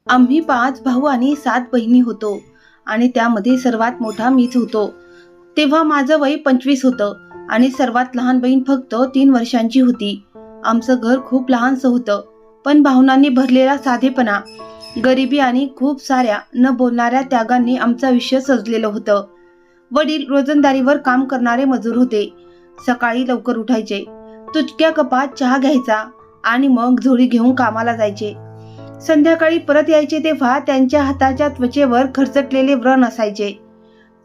आम्ही 5 भाऊ आणि 7 बहिणी होतो आणि त्यामध्ये सर्वात मोठा मीच होतो. तेव्हा माझं वय 25 होतं आणि सर्वात लहान बहीण फक्त 3 वर्षांची होती. आमचं घर खूप लहानसं होतं, पण भावनांनी भरलेला साधेपणा, गरिबी आणि खूप साऱ्या न बोलणाऱ्या त्यागांनी आमचं आयुष्य सजलेलं होतं. वडील रोजंदारीवर काम करणारे मजूर होते. सकाळी लवकर उठायचे, तुटक्या कपात चहा घ्यायचा आणि मग झोळी घेऊन कामाला जायचे. संध्याकाळी परत यायचे तेव्हा त्यांच्या हाताच्या त्वचेवर खरचटलेले व्रण असायचे,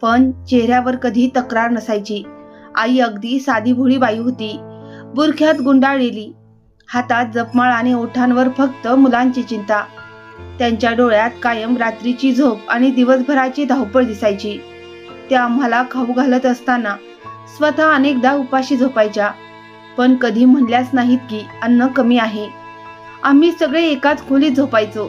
पण चेहऱ्यावर कधी तक्रार नसायची. आई अगदी साधी भोळी बाई होती, बुरख्यात गुंडाळलेली, हातात जपमाळ आणि ओठांवर फक्त मुलांची चिंता. त्यांच्या डोळ्यात कायम रात्रीची झोप आणि दिवसभराची धावपळ दिसायची. त्या आम्हाला खाऊ घालत असताना स्वतः अनेकदा उपाशी झोपायच्या, पण कधी म्हणल्याच नाहीत की अन्न कमी आहे. आम्ही सगळे एकाच खोलीत झोपायचो.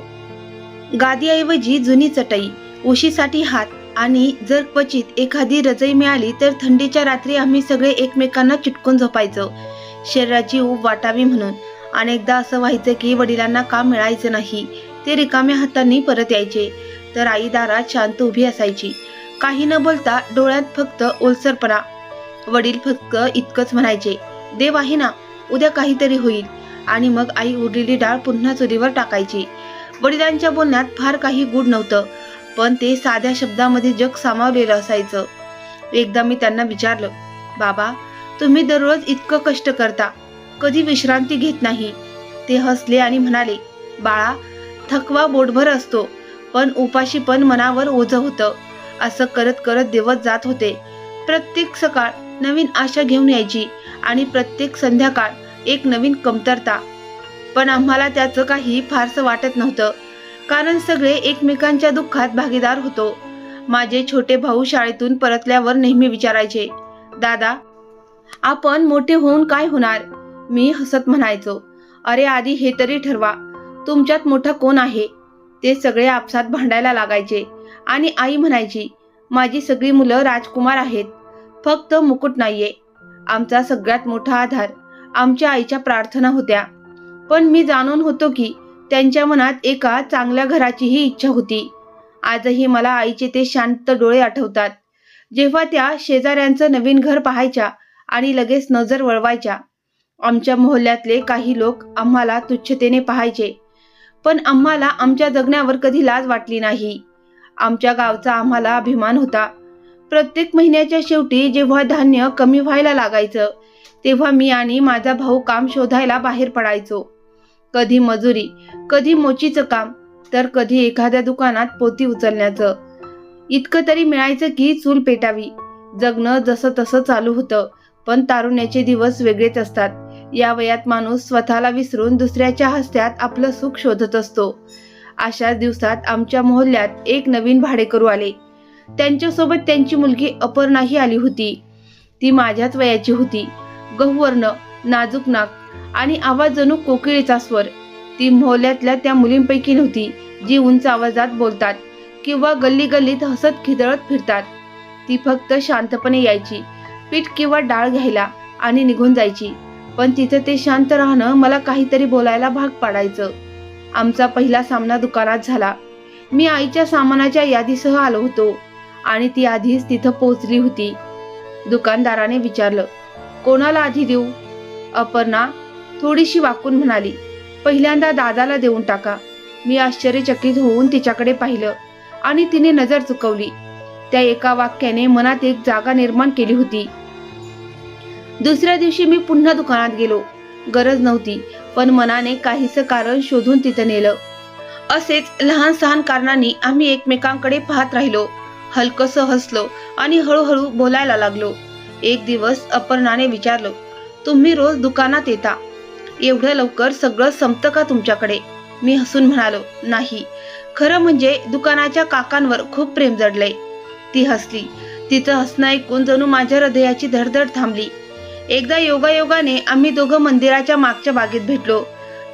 गादीऐवजी जुनी चटई, उशीसाठी हात आणि जर क्वचित एखादी रजई मिळाली तर थंडीच्या रात्री आम्ही सगळे एकमेकांना चिटकून झोपायचो, शरीराची ऊब वाटावी म्हणून. अनेकदा असं व्हायचं की वडिलांना काम मिळायचं नाही. ते रिकाम्या हातांनी परत यायचे, तर आई दारात शांत उभी असायची, काही न बोलता, डोळ्यात फक्त ओलसरपणा. वडील फक्त इतकंच म्हणायचे, देव आहे ना, उद्या काहीतरी होईल. आणि मग आई उरलेली डाळ पुन्हा चुलीवर टाकायची. वडिलांच्या बोलण्यात फार काही गूढ नव्हतं, पण ते साध्या शब्दामध्ये जग सामावलेलं असायचं. एकदा मी त्यांना विचारलं, बाबा, तुम्ही दररोज इतकं कष्ट करता, कधी विश्रांती घेत नाही. ते हसले आणि म्हणाले, बाळा, थकवा बोटभर असतो, पण उपाशी पण मनावर ओझं होतं. असं करत करत दिवस जात होते. प्रत्येक सकाळ नवीन आशा घेऊन यायची आणि प्रत्येक संध्याकाळ एक नवीन कमतरता. पण आम्हाला त्याचं काही फारसं वाटत नव्हतं, कारण सगळे एकमेकांच्या दुःखात भागीदार होतो. माझे छोटे भाऊ शाळेतून परतल्यावर नेहमी विचारायचे, दादा, आपण मोठे होऊन काय होणार? मी हसत म्हणायचो, अरे आधी हे तरी ठरवा, तुमच्यात मोठा कोण आहे? ते सगळे आपसात भांडायला लागायचे आणि आई म्हणायची, माझी सगळी मुलं राजकुमार आहेत, फक्त मुकुट नाहीये. आमचा सगळ्यात मोठा आधार आमच्या आईच्या प्रार्थना होत्या. पण मी जाणून होतो की त्यांच्या मनात एका चांगल्या घराचीही इच्छा होती. आजही मला आईचे ते शांत डोळे आठवतात, जेव्हा त्या शेजाऱ्यांचं नवीन घर पाहायच्या आणि लगेच नजर वळवायच्या. आमच्या मोहल्ल्यातले काही लोक आम्हाला तुच्छतेने पाहायचे, पण आम्हाला आमच्या जगण्यावर कधी लाज वाटली नाही. आमच्या गावचा आम्हाला अभिमान होता. प्रत्येक महिन्याच्या शेवटी जेव्हा धान्य कमी व्हायला लागायचं, तेव्हा मी आणि माझा भाऊ काम शोधायला बाहेर पडायचो. कधी मजुरी, कधी मोचीचं काम, तर कधी एखाद्या दुकानात पोती उचलण्याचं. इतकं तरी मिळायचं की चूल पेटावी. जगणं जसं तसं चालू होतं, पण तारुण्याचे दिवस वेगळेच असतात. या वयात माणूस स्वतःला विसरून दुसऱ्याच्या हस्त्यात आपलं सुख शोधत असतो. अशाच दिवसात आमच्या मोहल्ल्यात एक नवीन भाडेकरू आले. त्यांच्यासोबत त्यांची मुलगी अपर्णाही आली होती. ती माझ्याच वयाची होती. गहुवर्ण, नाजूक नाक आणि आवाज जणू कोकिळेचा स्वर. ती मोहल्ल्यातल्या त्या मुलींपैकी नव्हती जी उंच आवाजात बोलतात किंवा गल्ली गल्लीत हसत खिदळत फिरतात. ती फक्त शांतपणे यायची, पीठ किंवा डाळ घ्यायला आणि निघून जायची. पण तिथे ते शांत राहणं मला काहीतरी बोलायला भाग पाडायचं. आमचा पहिला सामना दुकानात झाला. मी आईच्या सामानाच्या यादीसह आलो होतो आणि ती आधीच तिथं पोहोचली होती. दुकानदाराने विचारलं, कोणाला आधी देऊ? अपर्णा थोडीशी वाकून म्हणाली, पहिल्यांदा दादाला देऊन टाका. मी आश्चर्यचकित होऊन तिच्याकडे पाहिलं आणि तिने नजर चुकवली. त्या एका वाक्याने मनात एक जागा निर्माण केली होती. दुसऱ्या दिवशी मी पुन्हा दुकानात गेलो. गरज नव्हती, पण मनाने काहीसं कारण शोधून तिथं नेलं. असेच लहान सहान कारणांनी आम्ही एकमेकांकडे पाहत राहिलो, हलकसं हसलो आणि हळूहळू बोलायला लागलो. एक दिवस अपर्णाने विचारलं, तुम्ही रोज दुकानात येता, एवढं लवकर सगळं संपतं का तुमच्याकडे? मी हसून म्हणालो, नाही, खरं म्हणजे दुकानाच्या काकांवर खूप प्रेम जडलंय. ती हसली. तिचं हसणं ऐकून जणू माझ्या हृदयाची धडधड थांबली. एकदा योगायोगाने आम्ही दोघं मंदिराच्या मागच्या बागेत भेटलो.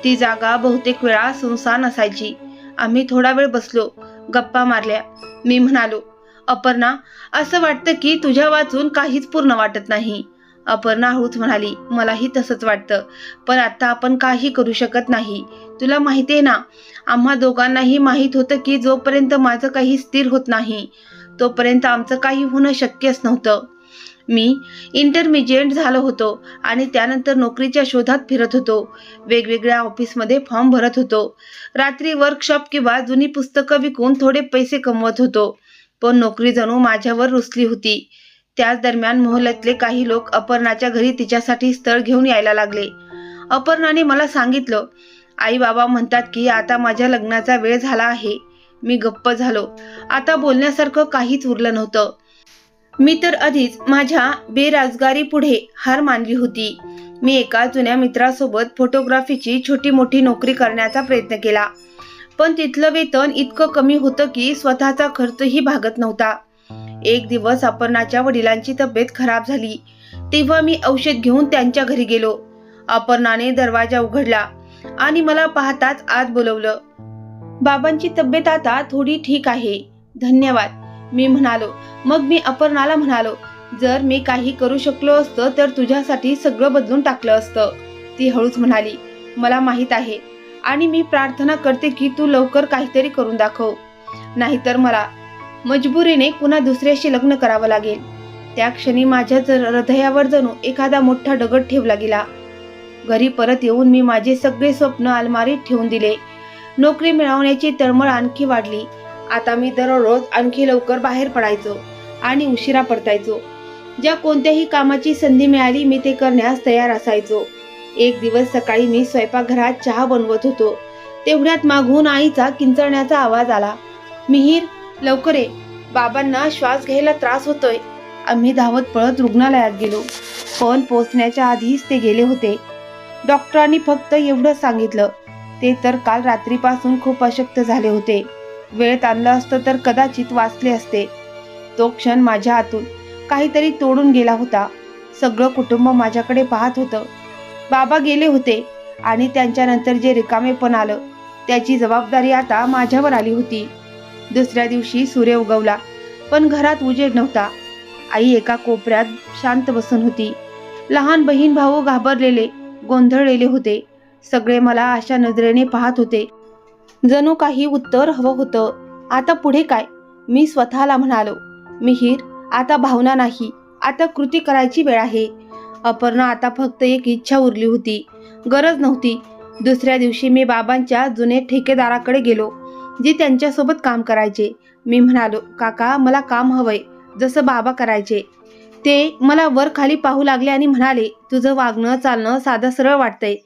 ती जागा बहुतेक वेळा सुनसान असायची. आम्ही थोडा वेळ बसलो, गप्पा मारल्या. मी म्हणालो, अपर्णा, असं वाटतं की तुझ्या वाचून काहीच पूर्ण वाटत नाही. अपर्णा हळूच म्हणाली, मलाही तसंच वाटतं, पण आता आपण काही करू शकत नाही. तुला माहिती आहे ना, आम्हा दोघांनाही माहीत होतं की जोपर्यंत माझं काही स्थिर होत नाही तोपर्यंत आमचं काही होणं शक्यच नव्हतं. मी इंटरमिजिएट झालो होतो आणि त्यानंतर नोकरीच्या शोधात फिरत होतो. वेगवेगळ्या ऑफिसमध्ये फॉर्म भरत होतो. रात्री वर्कशॉप किंवा जुनी पुस्तकं विकून थोडे पैसे कमवत होतो. पण नोकरी जणू माझ्यावर रुसली होती. त्याच दरम्यान मोहल्ल्यातले काही लोक अपर्णाच्या घरी तिच्यासाठी स्थळ घेऊन यायला लागले. अपर्णाने मला सांगितलं, आई बाबा म्हणतात की आता माझ्या लग्नाचा वेळ झाला आहे. मी गप्प झालो. आता बोलण्यासारखं काहीच उरलं नव्हतं. मी तर आधीच माझ्या बेरोजगारी पुढे हार मानली होती. मी एका जुन्या मित्रासोबत फोटोग्राफीची छोटी मोठी नोकरी करण्याचा प्रयत्न केला. पण तिथलं वेतन इतकं कमी होतं की स्वतःचा खर्चही भागत नव्हता. एक दिवस अपर्णाच्या वडिलांची तब्येत खराब झाली. तेव्हा मी औषध घेऊन त्यांच्या घरी गेलो. अपर्णाने दरवाजा उघडला आणि मला पाहताच आत बोलवलं. बाबांची तब्येत आता थोडी ठीक आहे, धन्यवाद, मी म्हणालो. मग मी अपर्णाला म्हणालो, जर मी काही करू शकलो असतं तर तुझ्यासाठी सगळं बदलून टाकलं असतं. ती हळूच म्हणाली, मला माहित आहे आणि मी प्रार्थना करते की तू लवकर काहीतरी करून दाखव, नाहीतर मला मजबुरीने पुन्हा दुसऱ्याशी लग्न करावं लागेल. त्या क्षणी माझ्या हृदयावर जणू एखादा मोठा दगड ठेवला गेला. घरी परत येऊन मी माझे सगळे स्वप्न अलमारीत ठेवून दिले. नोकरी मिळवण्याची तळमळ आणखी वाढली. आता मी दररोज आणखी लवकर बाहेर पडायचो आणि उशिरा परतायचो. ज्या कोणत्याही कामाची संधी मिळाली मी ते करण्यास तयार असायचो. एक दिवस सकाळी मी स्वयंपाकघरात चहा बनवत होतो. तेवढ्यात मागून आईचा किंचाळण्याचा आवाज आला. मिहीर, लवकर ये, बाबांना श्वास घ्यायला त्रास होतोय. आम्ही धावत पळत रुग्णालयात गेलो. पण पोहोचण्याच्या आधीच ते गेले होते. डॉक्टरांनी फक्त एवढं सांगितलं, ते तर काल रात्रीपासून खूप अशक्त झाले होते. वेळेत आणलं असतं तर कदाचित वाचले असते. तो क्षण माझ्या आतून काहीतरी तोडून गेला होता. सगळं कुटुंब माझ्याकडे पाहत होतं. बाबा गेले होते आणि त्यांच्यानंतर जे रिकामेपण आलं त्याची जबाबदारी आता माझ्यावर आली होती. दुसऱ्या दिवशी सूर्य उगवला, पण घरात उजेड नव्हता. आई एका कोपऱ्यात शांत बसून होती. लहान बहीण भाऊ घाबरलेले, गोंधळलेले होते. सगळे मला अशा नजरेने पाहत होते जणू काही उत्तर हवं होतं. आता पुढे काय, मी स्वतःला म्हणालो. मिहीर, आता भावना नाही, आता कृती करायची वेळ आहे. अपर्णा आता फक्त एक इच्छा उरली होती, गरज नव्हती. दुसऱ्या दिवशी मी बाबांच्या जुने ठेकेदाराकडे गेलो, जे त्यांच्यासोबत काम करायचे. मी म्हणालो, काका, मला काम हवंय, जसं बाबा करायचे. ते मला वर खाली पाहू लागले आणि म्हणाले, तुझं वागणं चालणं साधं सरळ वाटतंय,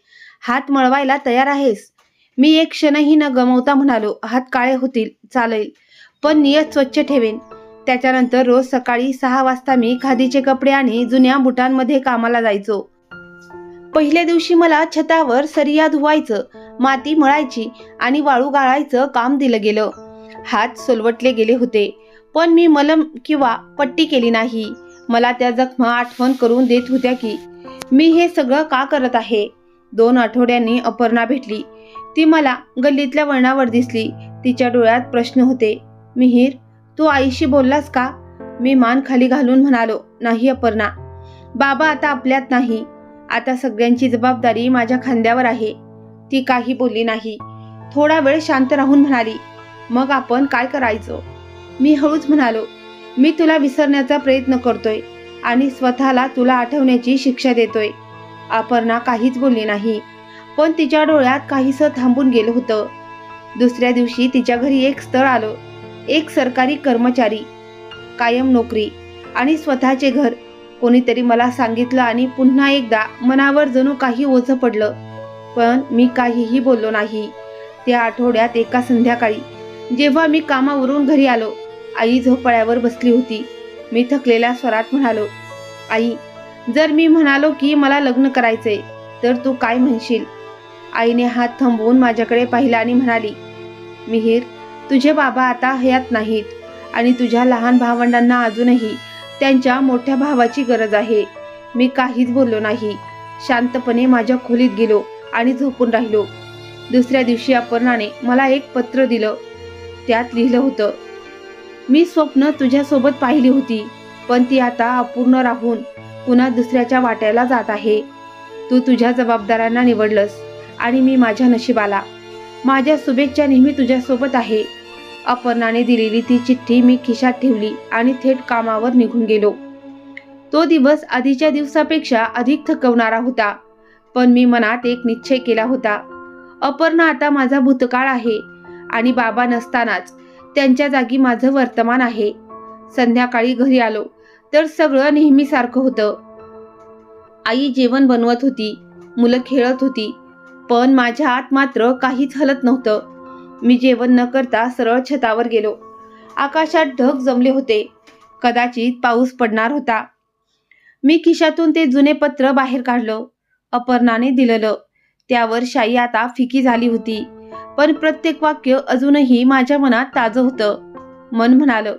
हात मळवायला तयार आहेस? मी एक क्षणही न गमवता म्हणालो, हात काळे होतील, चालेल, पण नियत स्वच्छ ठेवेन. त्याच्यानंतर रोज सकाळी 6 वाजता मी खादीचे कपडे आणि जुन्या बुटांमध्ये कामाला जायचो. पहिल्या दिवशी मला छतावर सरिया धुवायचं, माती मळायची आणि वाळू गाळायचं काम दिलं गेलं. हात सोलवटले गेले होते, पण मी मलम किंवा पट्टी केली नाही. मला त्या जखमा आठवण करून देत होत्या की मी हे सगळं का करत आहे. 2 आठवड्यांनी अपर्णा भेटली. ती मला गल्लीतल्या वळणावर दिसली. तिच्या डोळ्यात प्रश्न होते. मिहीर, तू आईशी बोललास का? मी मान खाली घालून म्हणालो, नाही अपर्णा, बाबा आता आपल्यात नाही. आता सगळ्यांची जबाबदारी माझ्या खांद्यावर आहे. ती काही बोलली नाही. थोडा वेळ शांत राहून म्हणाली, मग आपण काय करायचं? मी हळूच म्हणालो, मी तुला विसरण्याचा प्रयत्न करतोय आणि स्वतःला तुला आठवण्याची शिक्षा देतोय. अपर्णा काहीच बोलली नाही, पण तिच्या डोळ्यात काहीसं थांबून गेलं होतं. दुसऱ्या दिवशी तिच्या घरी एक स्थळ आलं. एक सरकारी कर्मचारी, कायम नोकरी आणि स्वतःचे घर. कोणीतरी मला सांगितलं आणि पुन्हा एकदा मनावर जणू काही ओझं पडलं. पण मी काहीही बोललो नाही. त्या आठवड्यात एका संध्याकाळी जेव्हा मी कामावरून घरी आलो, आई झोपाळ्यावर बसली होती. मी थकलेल्या स्वरात म्हणालो, आई, जर मी म्हणालो की मला लग्न करायचंय तर तू काय म्हणशील? आईने हात थांबवून माझ्याकडे पाहिलं आणि म्हणाली, मिहीर, तुझे बाबा आता हयात नाहीत आणि तुझ्या लहान भावंडांना अजूनही त्यांच्या मोठ्या भावाची गरज आहे. मी काहीच बोललो नाही. शांतपणे माझ्या खोलीत गेलो आणि झोपून राहिलो. दुसऱ्या दिवशी अपर्णाने मला एक पत्र दिलं. त्यात लिहिलं होतं, मी स्वप्न तुझ्यासोबत पाहिली होती, पण ती आता अपूर्ण राहून पुन्हा दुसऱ्याच्या वाट्याला जात आहे. तू तुझ्या जबाबदाऱ्यांना निवडलंस आणि मी माझ्या नशिबाला. माझ्या शुभेच्छा नेहमी तुझ्यासोबत आहे. अपर्णाने दिलेली ती चिठ्ठी मी खिशात ठेवली आणि थेट कामावर निघून गेलो. तो दिवस आधीच्या दिवसापेक्षा अधिक थकवणारा होता, पण मी मनात एक निश्चय केला होता. अपर्णा आता माझा भूतकाळ आहे आणि बाबा नसतानाच त्यांच्या जागी माझं वर्तमान आहे. संध्याकाळी घरी आलो तर सगळं नेहमीसारखं होतं. आई जेवण बनवत होती, मुलं खेळत होती, पण माझ्या आत मात्र काहीच हलत नव्हतं. मी जेवण न करता सरळ छतावर गेलो. आकाशात ढग जमले होते. कदाचित पाऊस पडणार होता. मी खिशातून ते जुने पत्र बाहेर काढलं. अपर्णाने दिलेलं. त्यावर शाई आता फिकी झाली होती, पण प्रत्येक वाक्य अजूनही माझ्या मनात ताजं होतं. मन म्हणालं,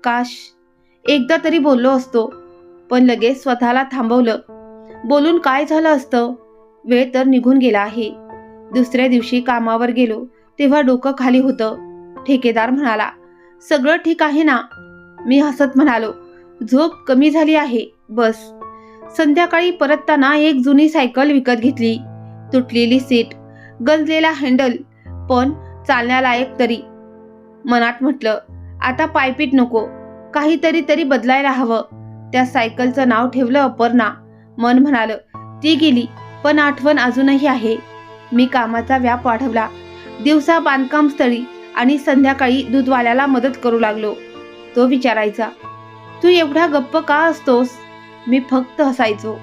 काश एकदा तरी बोललो असतो. पण लगेच स्वतःला थांबवलं. बोलून काय झालं असतं? वेळ तर निघून गेला आहे. दुसऱ्या दिवशी कामावर गेलो तेव्हा डोकं खाली होतं. ठेकेदार म्हणाला, सगळं ठीक आहे ना? मी हसत म्हणालो, झोप कमी झाली आहे बस. संध्याकाळी परतताना एक जुनी सायकल विकत घेतली. तुटलेली सीट, गंजलेला हँडल, पण चालण्यालायक तरी. मनात म्हटलं, आता पायपीट नको, काहीतरी तरी बदलायला हवं. त्या सायकलचं नाव ठेवलं अपर्णा. मन म्हणालं, ती गेली पण आठवण अजूनही आहे. मी कामाचा व्याप वाढवला. दिवसा बांधकाम स्थळी आणि संध्याकाळी दूधवाल्याला मदत करू लागलो. तो विचारायचा, तू एवढा गप्प का असतोस? मी फक्त हसायचो.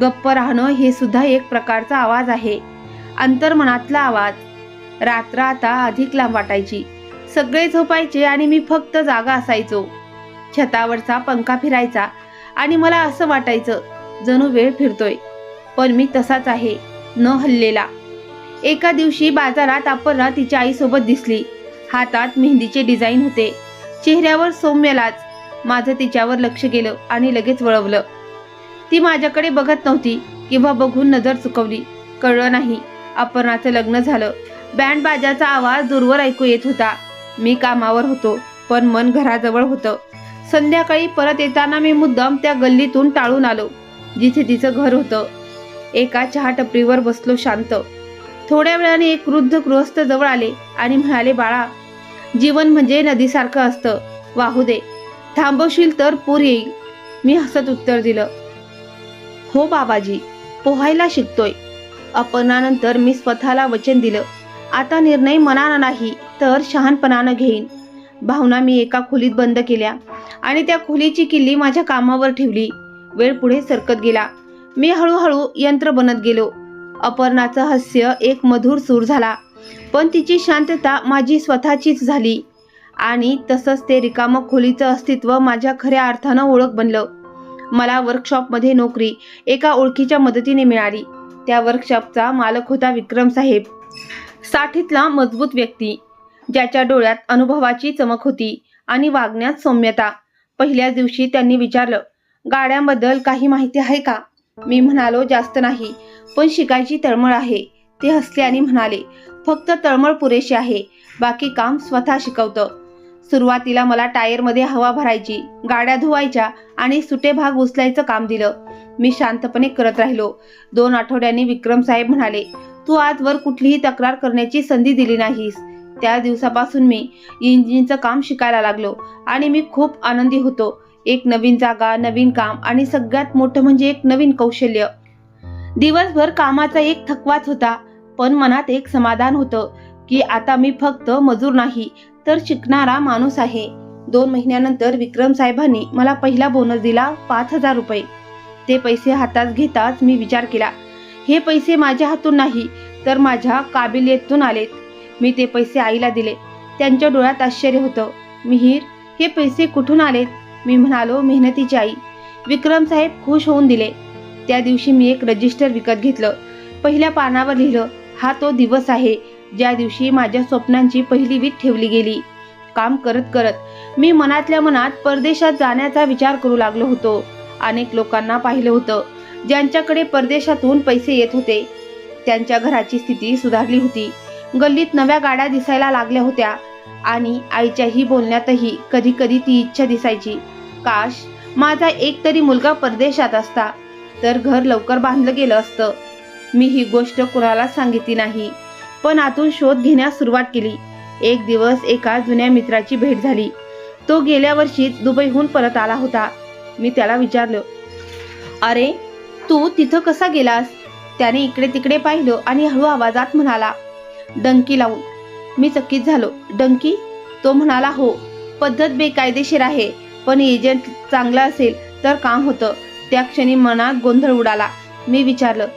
गप्प राहणं हे सुद्धा एक प्रकारचा आवाज आहे, अंतर्मनातला आवाज. रात्र आता अधिक लांब वाटायची. सगळे झोपायचे आणि मी फक्त जागा असायचो. छतावरचा पंखा फिरायचा आणि मला असं वाटायचं जणू वेळ फिरतोय, पण मी तसाच आहे, न हललेला. एका दिवशी बाजारात अपर्णा तिच्या आईसोबत दिसली. हातात मेहंदीचे डिझाईन होते, चेहऱ्यावर सौम्य लाज. माझं तिच्यावर लक्ष गेलं आणि लगेच वळवलं. ती माझ्याकडे बघत नव्हती किंवा बघून नजर चुकवली, कळलं नाही. अपर्णाचं लग्न झालं. बँड बाजाचा आवाज दूरवर ऐकू येत होता. मी कामावर होतो, पण मन घराजवळ होतं. संध्याकाळी परत येताना मी मुद्दाम त्या गल्लीतून टाळून आलो जिथे तिचं घर होतं. एका चहा टपरीवर बसलो शांत. थोड्या वेळाने एक वृद्ध गृहस्थ जवळ आले आणि म्हणाले, बाळा, जीवन म्हणजे नदीसारखं असतं, वाहू दे. थांबवशील तर पूर येईल. मी हसत उत्तर दिलं, हो बाबाजी, पोहायला शिकतोय. अपर्णानंतर मी स्वतःला वचन दिलं, आता निर्णय मनानं नाही तर शहाणपणानं घेईन. भावना मी एका खोलीत बंद केल्या आणि त्या खोलीची किल्ली माझ्या कामावर ठेवली. वेळ पुढे सरकत गेला. मी हळूहळू यंत्र बनत गेलो. अपर्णाचं हास्य एक मधुर सूर झाला, पण तिची शांतता माझी स्वतःचीच झाली. आणि तसंच ते रिकामं खोलीचं अस्तित्व माझ्या खऱ्या अर्थानं ओळख बनलं. मला वर्कशॉपमध्ये नोकरी एका ओळखीच्या मदतीने मिळाली. त्या वर्कशॉपचा मालक होता विक्रम साहेब. 60तला मजबूत व्यक्ती, ज्याच्या डोळ्यात अनुभवाची चमक होती आणि वागण्यात सौम्यता. पहिल्याच दिवशी त्यांनी विचारलं, गाड्यांबद्दल काही माहिती आहे का? मी म्हणालो, जास्त नाही, पण शिकायची तळमळ आहे. ते हसले आणि म्हणाले, फक्त तळमळ पुरेशी आहे, बाकी काम स्वतः शिकवतं. सुरुवातीला मला टायरमध्ये हवा भरायची, गाड्या धुवायच्या आणि सुटे भाग उचलायचं काम दिलं. मी शांतपणे करत राहिलो. 2 आठवड्यांनी विक्रम साहेब म्हणाले, तू आजवर कुठलीही तक्रार करण्याची संधी दिली नाहीस. त्या दिवसापासून मी इंजिनचं काम शिकायला लागलो आणि मी खूप आनंदी होतो. एक नवीन जागा, नवीन काम आणि सगळ्यात मोठं म्हणजे एक नवीन कौशल्य. दिवसभर कामाचा एक थकवाच होता, पण मनात एक समाधान होतं की आता मी फक्त मजूर नाही तर शिकणारा माणूस आहे. 2 महिन्यानंतर विक्रम साहेबांनी मला पहिला बोनस दिला, 5,000 रुपये. ते पैसे हातात घेताच मी विचार केला, हे पैसे माझ्या हातून नाही तर माझ्या काबिलियतून आलेत. मी ते पैसे आईला दिले. त्यांच्या डोळ्यात आश्चर्य होतं. मिहीर, हे पैसे कुठून आलेत? मी म्हणालो, मेहनतीची आई. विक्रम साहेब खुश होऊन दिले. त्या दिवशी मी एक रजिस्टर विकत घेतलं. पहिल्या पानावर लिहिलं, हा तो दिवस आहे ज्या दिवशी माझ्या स्वप्नांची पहिली वीट ठेवली गेली. काम करत करत मी मनातल्या मनात परदेशात जाण्याचा विचार करू लागलो होतो. अनेक लोकांना पाहिलं होतं ज्यांच्याकडे परदेशातून पैसे येत होते. त्यांच्या घराची स्थिती सुधारली होती. गल्लीत नव्या गाड्या दिसायला लागल्या होत्या आणि आईच्याही बोलण्यातही कधी कधी ती इच्छा दिसायची, काश माझा एक तरी मुलगा परदेशात असता तर घर लवकर बांधलं गेलं असतं. मी ही गोष्ट कुणाला सांगितली नाही. पण आतून शोध घेण्यास सुरुवात केली. एक दिवस एका जुन्या मित्राची भेट झाली. तो गेल्या वर्षीच दुबईहून परत आला होता. मी त्याला विचारलं, अरे तू तिथं कसा गेलास? त्याने इकडे तिकडे पाहिलं आणि हळू आवाजात म्हणाला, डंकी लावून. मी चकित झालो. डंकी? तो म्हणाला, हो, पद्धत बेकायदेशीर आहे, पण एजंट चांगला असेल तर काम होतं. त्या क्षणी मनात गोंधळ उडाला. मी विचारलं,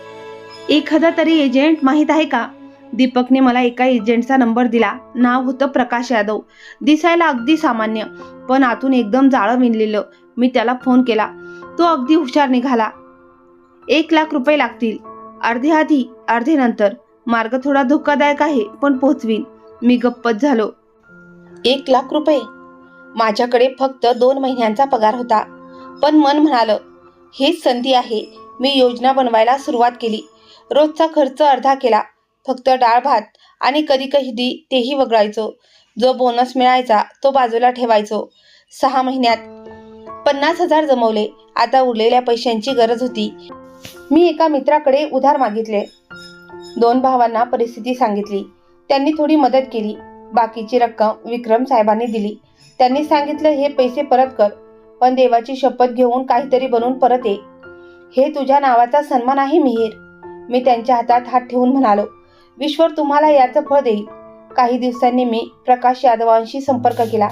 एखादा तरी एजंट माहीत आहे का? दीपकने मला एका एजंटचा नंबर दिला. नाव होतं प्रकाश यादव. दिसायला अगदी सामान्य, पण आतून एकदम जाळं विणलेलं. मी त्याला फोन केला. तो अगदी हुशार निघाला. 1,00,000 रुपये लागतील. अर्धे आधी अर्धे नंतर. मार्ग थोडा धोकादायक आहे, पण पोहोचवीन. मी गप्पच झालो. 1,00,000 रुपये? माझ्याकडे फक्त 2 महिन्यांचा पगार होता, पण मन म्हणालं, हीच संधी आहे. मी योजना बनवायला सुरुवात केली. रोजचा खर्च अर्धा केला. फक्त डाळ भात आणि कधी कधी तेही वगळायचो. जो बोनस मिळायचा तो बाजूला ठेवायचो. 6 महिन्यात 50,000 जमवले. आता उरलेल्या पैशांची गरज होती. मी एका मित्राकडे उधार मागितले. 2 भावांना परिस्थिती सांगितली. त्यांनी थोडी मदत केली. बाकीची रक्कम विक्रम साहेबांनी दिली. त्यांनी सांगितलं, हे पैसे परत कर, पण देवाची शपथ घेऊन काहीतरी बनवून परत ये. हे तुझ्या नावाचा सन्मान आहे मिहीर. मी त्यांच्या हातात हात ठेवून म्हणालो, ईश्वर तुम्हाला याचं फळ देईल. काही दिवसांनी मी प्रकाश यादवांशी संपर्क केला.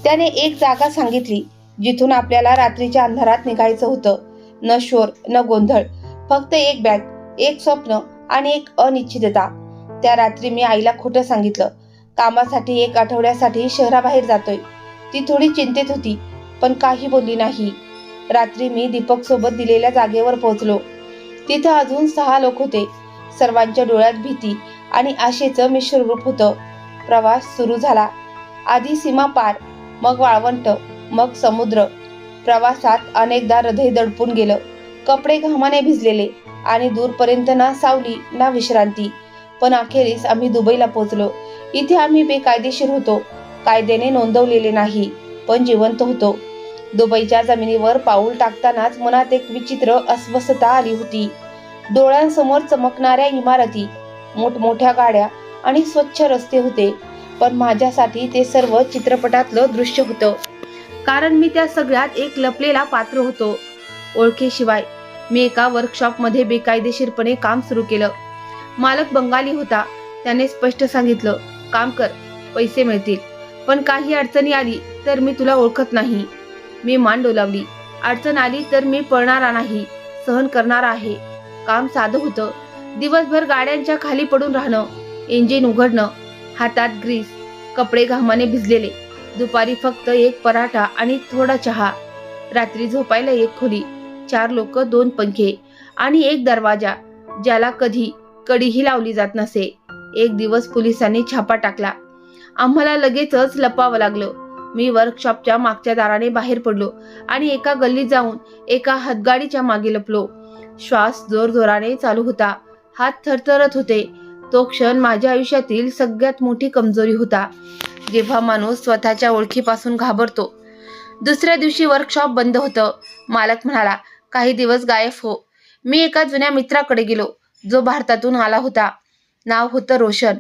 त्याने एक जागा सांगितली जिथून आपल्याला रात्रीच्या अंधारात निघायचं होतं. न शोर न गोंधळ, फक्त एक बॅग, एक स्वप्न आणि एक अनिश्चितता. त्या रात्री मी आईला खोटं सांगितलं. कामासाठी 1 आठवड्यासाठी शहराबाहेर जातोय. ती थोडी चिंतित होती, पण काही बोलली नाही. रात्री मी दीपक सोबत दिलेल्या जागेवर पोहोचलो. तिथं अजून 6 लोक होते. सर्वांच्या डोळ्यात भीती आणि आशेचं मिश्र रूप होतं. प्रवास सुरू झाला. आधी सीमा पार, मग वाळवंट, मग समुद्र. प्रवासात अनेकदा हृदय दडपून गेलं. कपडे घामाने भिजलेले आणि दूरपर्यंत ना सावली ना विश्रांती. पण अखेरीस आम्ही दुबईला पोहोचलो. इथे आम्ही बेकायदेशीर होतो. कायद्याने नोंदवलेले नाही, पण जिवंत होतो. दुबईच्या जमिनीवर पाऊल टाकतानाच मनात एक विचित्र अस्वस्थता आली होती. डोळ्यांसमोर चमकणाऱ्या इमारती, मोठमोठ्या गाड्या आणि स्वच्छ रस्ते होते, पण माझ्यासाठी ते सर्व चित्रपटातलं दृश्य होतं. कारण मी त्या सगळ्यात एक लपलेला पात्र होतो. ओळखीशिवाय मी एका वर्कशॉपमध्ये बेकायदेशीरपणे काम सुरू केलं. मालक बंगाली होता. त्याने स्पष्ट सांगितलं, काम कर, पैसे मिळतील, पण काही अडचणी आली तर मी तुला ओळखत नाही. मी मान डोलावली. अडचण आली तर मी पळणारा नाही, सहन करणारा आहे. काम साधं होतं. दिवसभर गाड्यांच्या खाली पडून राहणं, इंजिन उघडणं, हातात ग्रीस, कपडे घामाने भिजलेले. दुपारी फक्त 1 पराठा आणि थोडा चहा. रात्री झोपायला 1 खोली, 4 लोक, 2 पंखे आणि 1 दरवाजा ज्याला कधी कढीही लावली जात नसे. एक दिवस पोलिसांनी छापा टाकला. आम्हाला लगेचच लपावं लागलं. मी वर्कशॉपच्या मागच्या दाराने बाहेर पडलो आणि एका गल्लीत जाऊन एका हातगाडीच्या मागे लपलो. श्वास जोरजोराने चालू होता. हात थरथरत होते. तो क्षण माझ्या आयुष्यातील सगळ्यात मोठी कमजोरी होता, जेव्हा माणूस स्वतःच्या ओळखीपासून घाबरतो. दुसऱ्या दिवशी वर्कशॉप बंद होतं. मालक म्हणाला, काही दिवस गायब हो. मी एका जुन्या मित्राकडे गेलो, जो भारतातून आला होता. नाव होतं रोशन.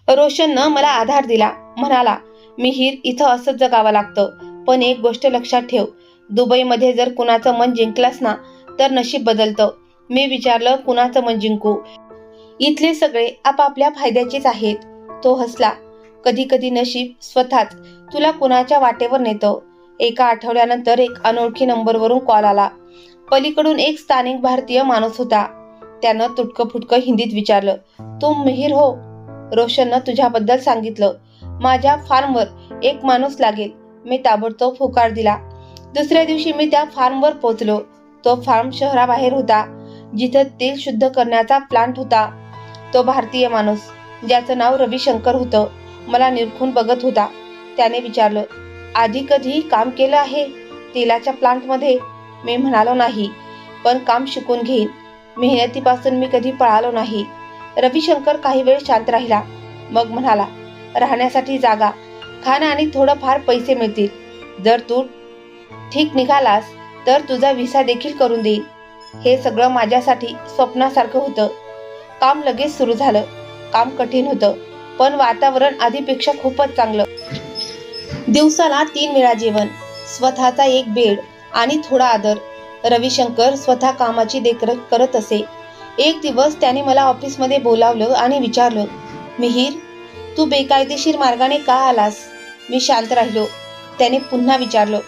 रोशननं मला आधार दिला. म्हणाला, मिहीर, इथं असंच जगावं लागतं, पण एक गोष्ट लक्षात ठेव, दुबईमध्ये जर कुणाचं मन जिंकलास ना तर नशीब बदलतं. मी विचारलं, कुणाचं मन जिंकू? इथले सगळे आपापल्या फायद्याचेच आहेत. तो हसला. कधी कधी नशीब स्वतःच तुला कुणाच्या वाटेवर नेतं. एका आठवड्यानंतर एक अनोळखी नंबरवरून कॉल आला. पलीकडून एक स्थानिक भारतीय माणूस होता. त्यानं तुटकं फुटकं हिंदीत विचारलं, तू मिहीर हो? रोशननं तुझ्याबद्दल सांगितलं. माझ्या फार्मवर एक माणूस लागेल. मी ताबडतोब होकार दिला. दुसऱ्या दिवशी मी त्या फार्मवर पोहोचलो. तो फार्म शहराबाहेर होता, जिथे तेल शुद्ध करण्याचा प्लांट होता. तो भारतीय माणूस, ज्याचं नाव रविशंकर होतं, मला निरखून बघत होता. त्याने विचारलं, आधी कधी काम केलं आहे तेलाच्या प्लांटमध्ये? मी म्हणालो, नाही, पण काम शिकून घेईन. मेहनतीपासून मी कधी पळालो नाही. रविशंकर काही वेळ शांत राहिला. मग म्हणाला, राहण्यासाठी जागा, खाणं आणि थोडंफार पैसे मिळतील. जर तू ठीक निघालास तर तुझा व्हिसा देखील करून देईन. हे सगळं माझ्यासाठी स्वप्नासारखं होतं. काम लगेच सुरू झालं. काम कठीण होतं, पण वातावरण आधीपेक्षा खूपच चांगलं. दिवसाला 3 वेळा जेवण, स्वतःचा एक बेड आणि थोडा आदर. रविशंकर स्वतः कामाची देखरेख करत असे. एक दिवस त्याने मला ऑफिसमध्ये बोलावलं आणि विचारलं, मिहीर, तू बेकायदेशीर मार्गाने का आलास? मी शांत राहिलो. त्याने पुन्हा विचारलं,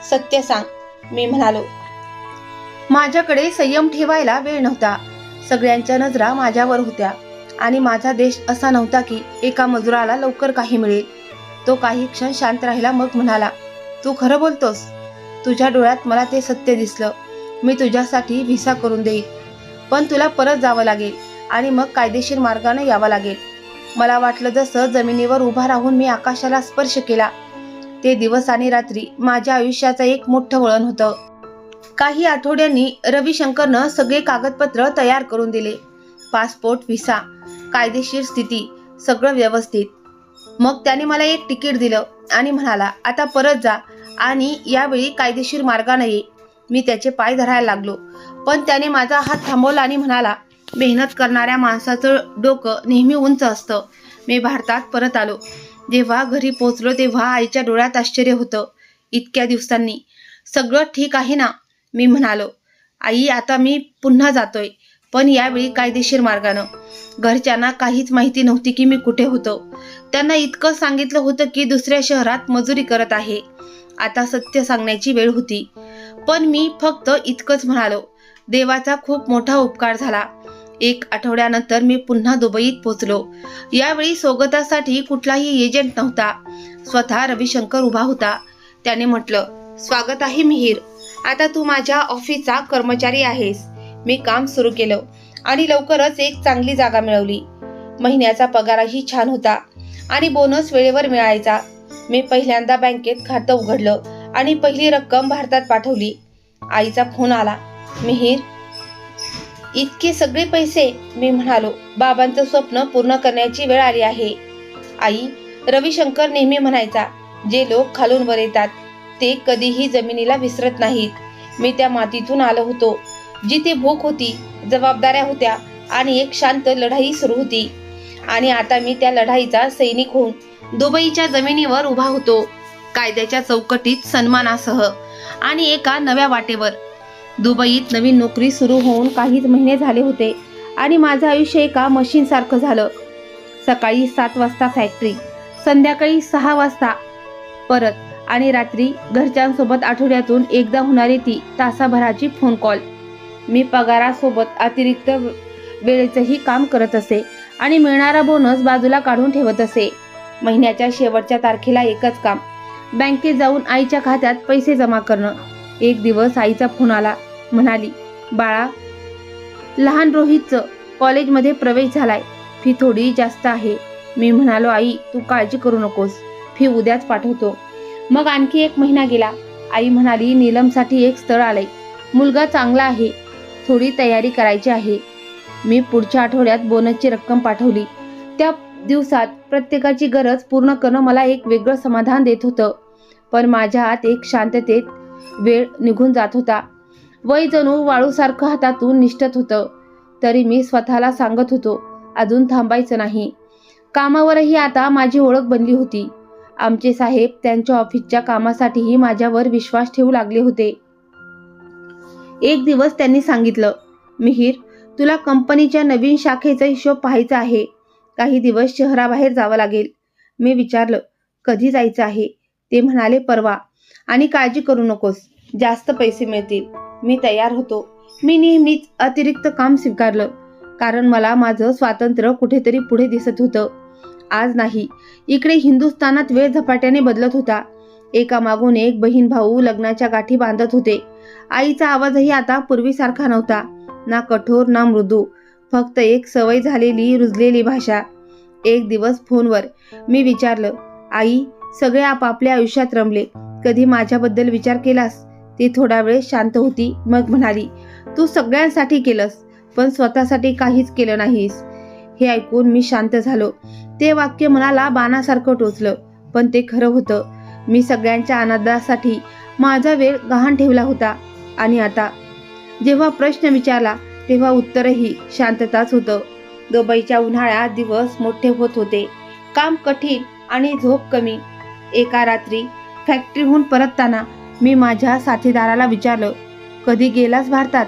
सत्य सांग. मी म्हणालो, माझ्याकडे संयम ठेवायला वेळ नव्हता. सगळ्यांच्या नजरा माझ्यावर होत्या आणि माझा देश असा नव्हता की एका मजुराला लवकर काही मिळेल. तो काही क्षण शांत राहिला, मग म्हणाला, तू खरं बोलतोस? तुझ्या डोळ्यात मला ते सत्य दिसलं. मी तुझ्यासाठी व्हिसा करून देईन, पण तुला परत जावं लागेल आणि मग कायदेशीर मार्गाने यावं लागेल. मला वाटलं जसं जमिनीवर उभा राहून मी आकाशाला स्पर्श केला. ते दिवस आणि रात्री माझ्या आयुष्याचं एक मोठं वळण होतं. काही आठवड्यांनी रविशंकरनं सगळे कागदपत्र तयार करून दिले. पासपोर्ट, व्हिसा, कायदेशीर स्थिती, सगळं व्यवस्थित. मग त्याने मला एक तिकीट दिलं आणि म्हणाला, आता परत जा आणि यावेळी कायदेशीर मार्गाने ये. मी त्याचे पाय धरायला लागलो, पण त्याने माझा हात थांबवला आणि म्हणाला, मेहनत करणाऱ्या माणसाचं डोकं नेहमी उंच असतं. मी भारतात परत आलो. जेव्हा घरी पोचलो तेव्हा आईच्या डोळ्यात आश्चर्य होतं. इतक्या दिवसांनी सगळं ठीक आहे ना? मी म्हणालो, आई, आता मी पुन्हा जातोय, पण यावेळी कायदेशीर मार्गानं. घरच्यांना काहीच माहिती नव्हती की मी कुठे होतो. त्यांना इतकं सांगितलं होतं की दुसऱ्या शहरात मजुरी करत आहे. आता सत्य सांगण्याची वेळ होती, पण मी फक्त इतकंच म्हणालो, देवाचा खूप मोठा उपकार झाला. 1 आठवड्यानंतर मी पुन्हा दुबईत पोचलो. यावेळी स्वागतासाठी कुठलाही एजंट नव्हता. स्वतः रविशंकर उभा होता. त्याने म्हटलं, स्वागत आहे मिहीर. आता तू माझ्या ऑफिसचा कर्मचारी आहेस. मी काम सुरू केलं आणि लवकरच एक चांगली जागा मिळवली. महिन्याचा पगारही छान होता आणि बोनस वेळेवर मिळायचा. मी पहिल्यांदा बँकेत खातं उघडलं आणि पहिली रक्कम भारतात पाठवली. आईचा फोन आला, मिहीर, इतके सगळे पैसे? मी म्हणालो, बाबांचं स्वप्न पूर्ण करण्याची वेळ आली आहे. आई, रविशंकर नेहमी म्हणायचा, जे लोक खालून वर येतात ते कधीही जमिनीला विसरत नाहीत. मी त्या मातीतून आलो होतो जिथे भूक होती, जबाबदाऱ्या होत्या आणि एक शांत लढाई सुरू होती. आणि आता मी त्या लढाईचा सैनिक होऊन दुबईच्या जमिनीवर उभा होतो, कायद्याच्या चौकटीत, सन्मानासह आणि एका नव्या वाटेवर. दुबईत नवीन नोकरी सुरू होऊन काहीच महिने झाले होते आणि माझं आयुष्य एका मशीनसारखं झालं. सकाळी 7 वाजता फॅक्टरी, संध्याकाळी 6 वाजता परत आणि रात्री घरच्यांसोबत आठवड्यातून एकदा होणारी ती तासाभराची फोन कॉल. मी पगारासोबत अतिरिक्त वेळेचंही काम करत असे आणि मिळणारा बोनस बाजूला काढून ठेवत असे. महिन्याच्या शेवटच्या तारखेला एकच काम, बँकेत जाऊन आईच्या खात्यात पैसे जमा करणं. एक दिवस आईचा फोन आला. म्हणाली, बाळा, लहान रोहितचं कॉलेजमध्ये प्रवेश झालाय, फी थोडी जास्त आहे. मी म्हणालो, आई, तू काळजी करू नकोस, फी उद्याच पाठवतो. मग आणखी 1 महिना गेला. आई म्हणाली, नीलमसाठी एक स्थळ आलंय, मुलगा चांगला आहे, थोडी तयारी करायची आहे. मी पुढच्या आठवड्यात बोनसची रक्कम पाठवली. त्या दिवसात प्रत्येकाची गरज पूर्ण करणं मला एक वेगळं समाधान देत होतं. पण माझ्या आत एक शांततेत वेळ निघून जात होता. वय जणू वाळूसारखं हातातून निसटत होतं. तरी मी स्वतःला सांगत होतो, अजून थांबायचं नाही. कामावरही आता माझी ओळख बनली होती. आमचे साहेब त्यांच्या ऑफिसच्या कामासाठीही माझ्यावर विश्वास ठेवू लागले होते. एक दिवस त्यांनी सांगितलं, मिहीर, तुला कंपनीच्या नवीन शाखेचा हिशोब पाहायचा आहे. काही दिवस शहराबाहेर जावं लागेल. मी विचारलं, कधी जायचं आहे? ते म्हणाले, परवा. आणि काळजी करू नकोस, जास्त पैसे मिळतील. मी तयार होतो. मी नेहमीच अतिरिक्त काम स्वीकारलं, कारण मला माझं स्वातंत्र्य कुठेतरी पुढे दिसत होतं. आज नाही. इकडे हिंदुस्थानात वेळ झपाट्याने बदलत होता. एकामागून एक बहीण भाऊ लग्नाच्या गाठी बांधत होते. आईचा आवाजही आता पूर्वीसारखा नव्हता, ना कठोर ना मृदू, फक्त एक सवय झालेली रुजलेली भाषा. एक दिवस फोनवर मी विचारलं, आई, सगळे आपापल्या आयुष्यात रमले, कधी माझ्याबद्दल विचार केलास? ती थोडा वेळ शांत होती, मग म्हणाली, तू सगळ्यांसाठी केलंस, पण स्वतःसाठी काहीच केलं नाहीस. हे ऐकून मी शांत झालो. ते वाक्य मनाला बाणासारखं टोचलं, पण ते खरं होतं. मी सगळ्यांच्या आनंदासाठी माझा वेळ गहाण ठेवला होता. आणि आता जेव्हा प्रश्न विचारला तेव्हा उत्तरही शांतताच होतं. दुबईच्या उन्हाळ्यात दिवस मोठे होत होते, काम कठीण आणि झोप कमी. एका रात्री फॅक्टरीहून परतताना मी माझ्या साथीदाराला विचारलं, कधी गेलास भारतात?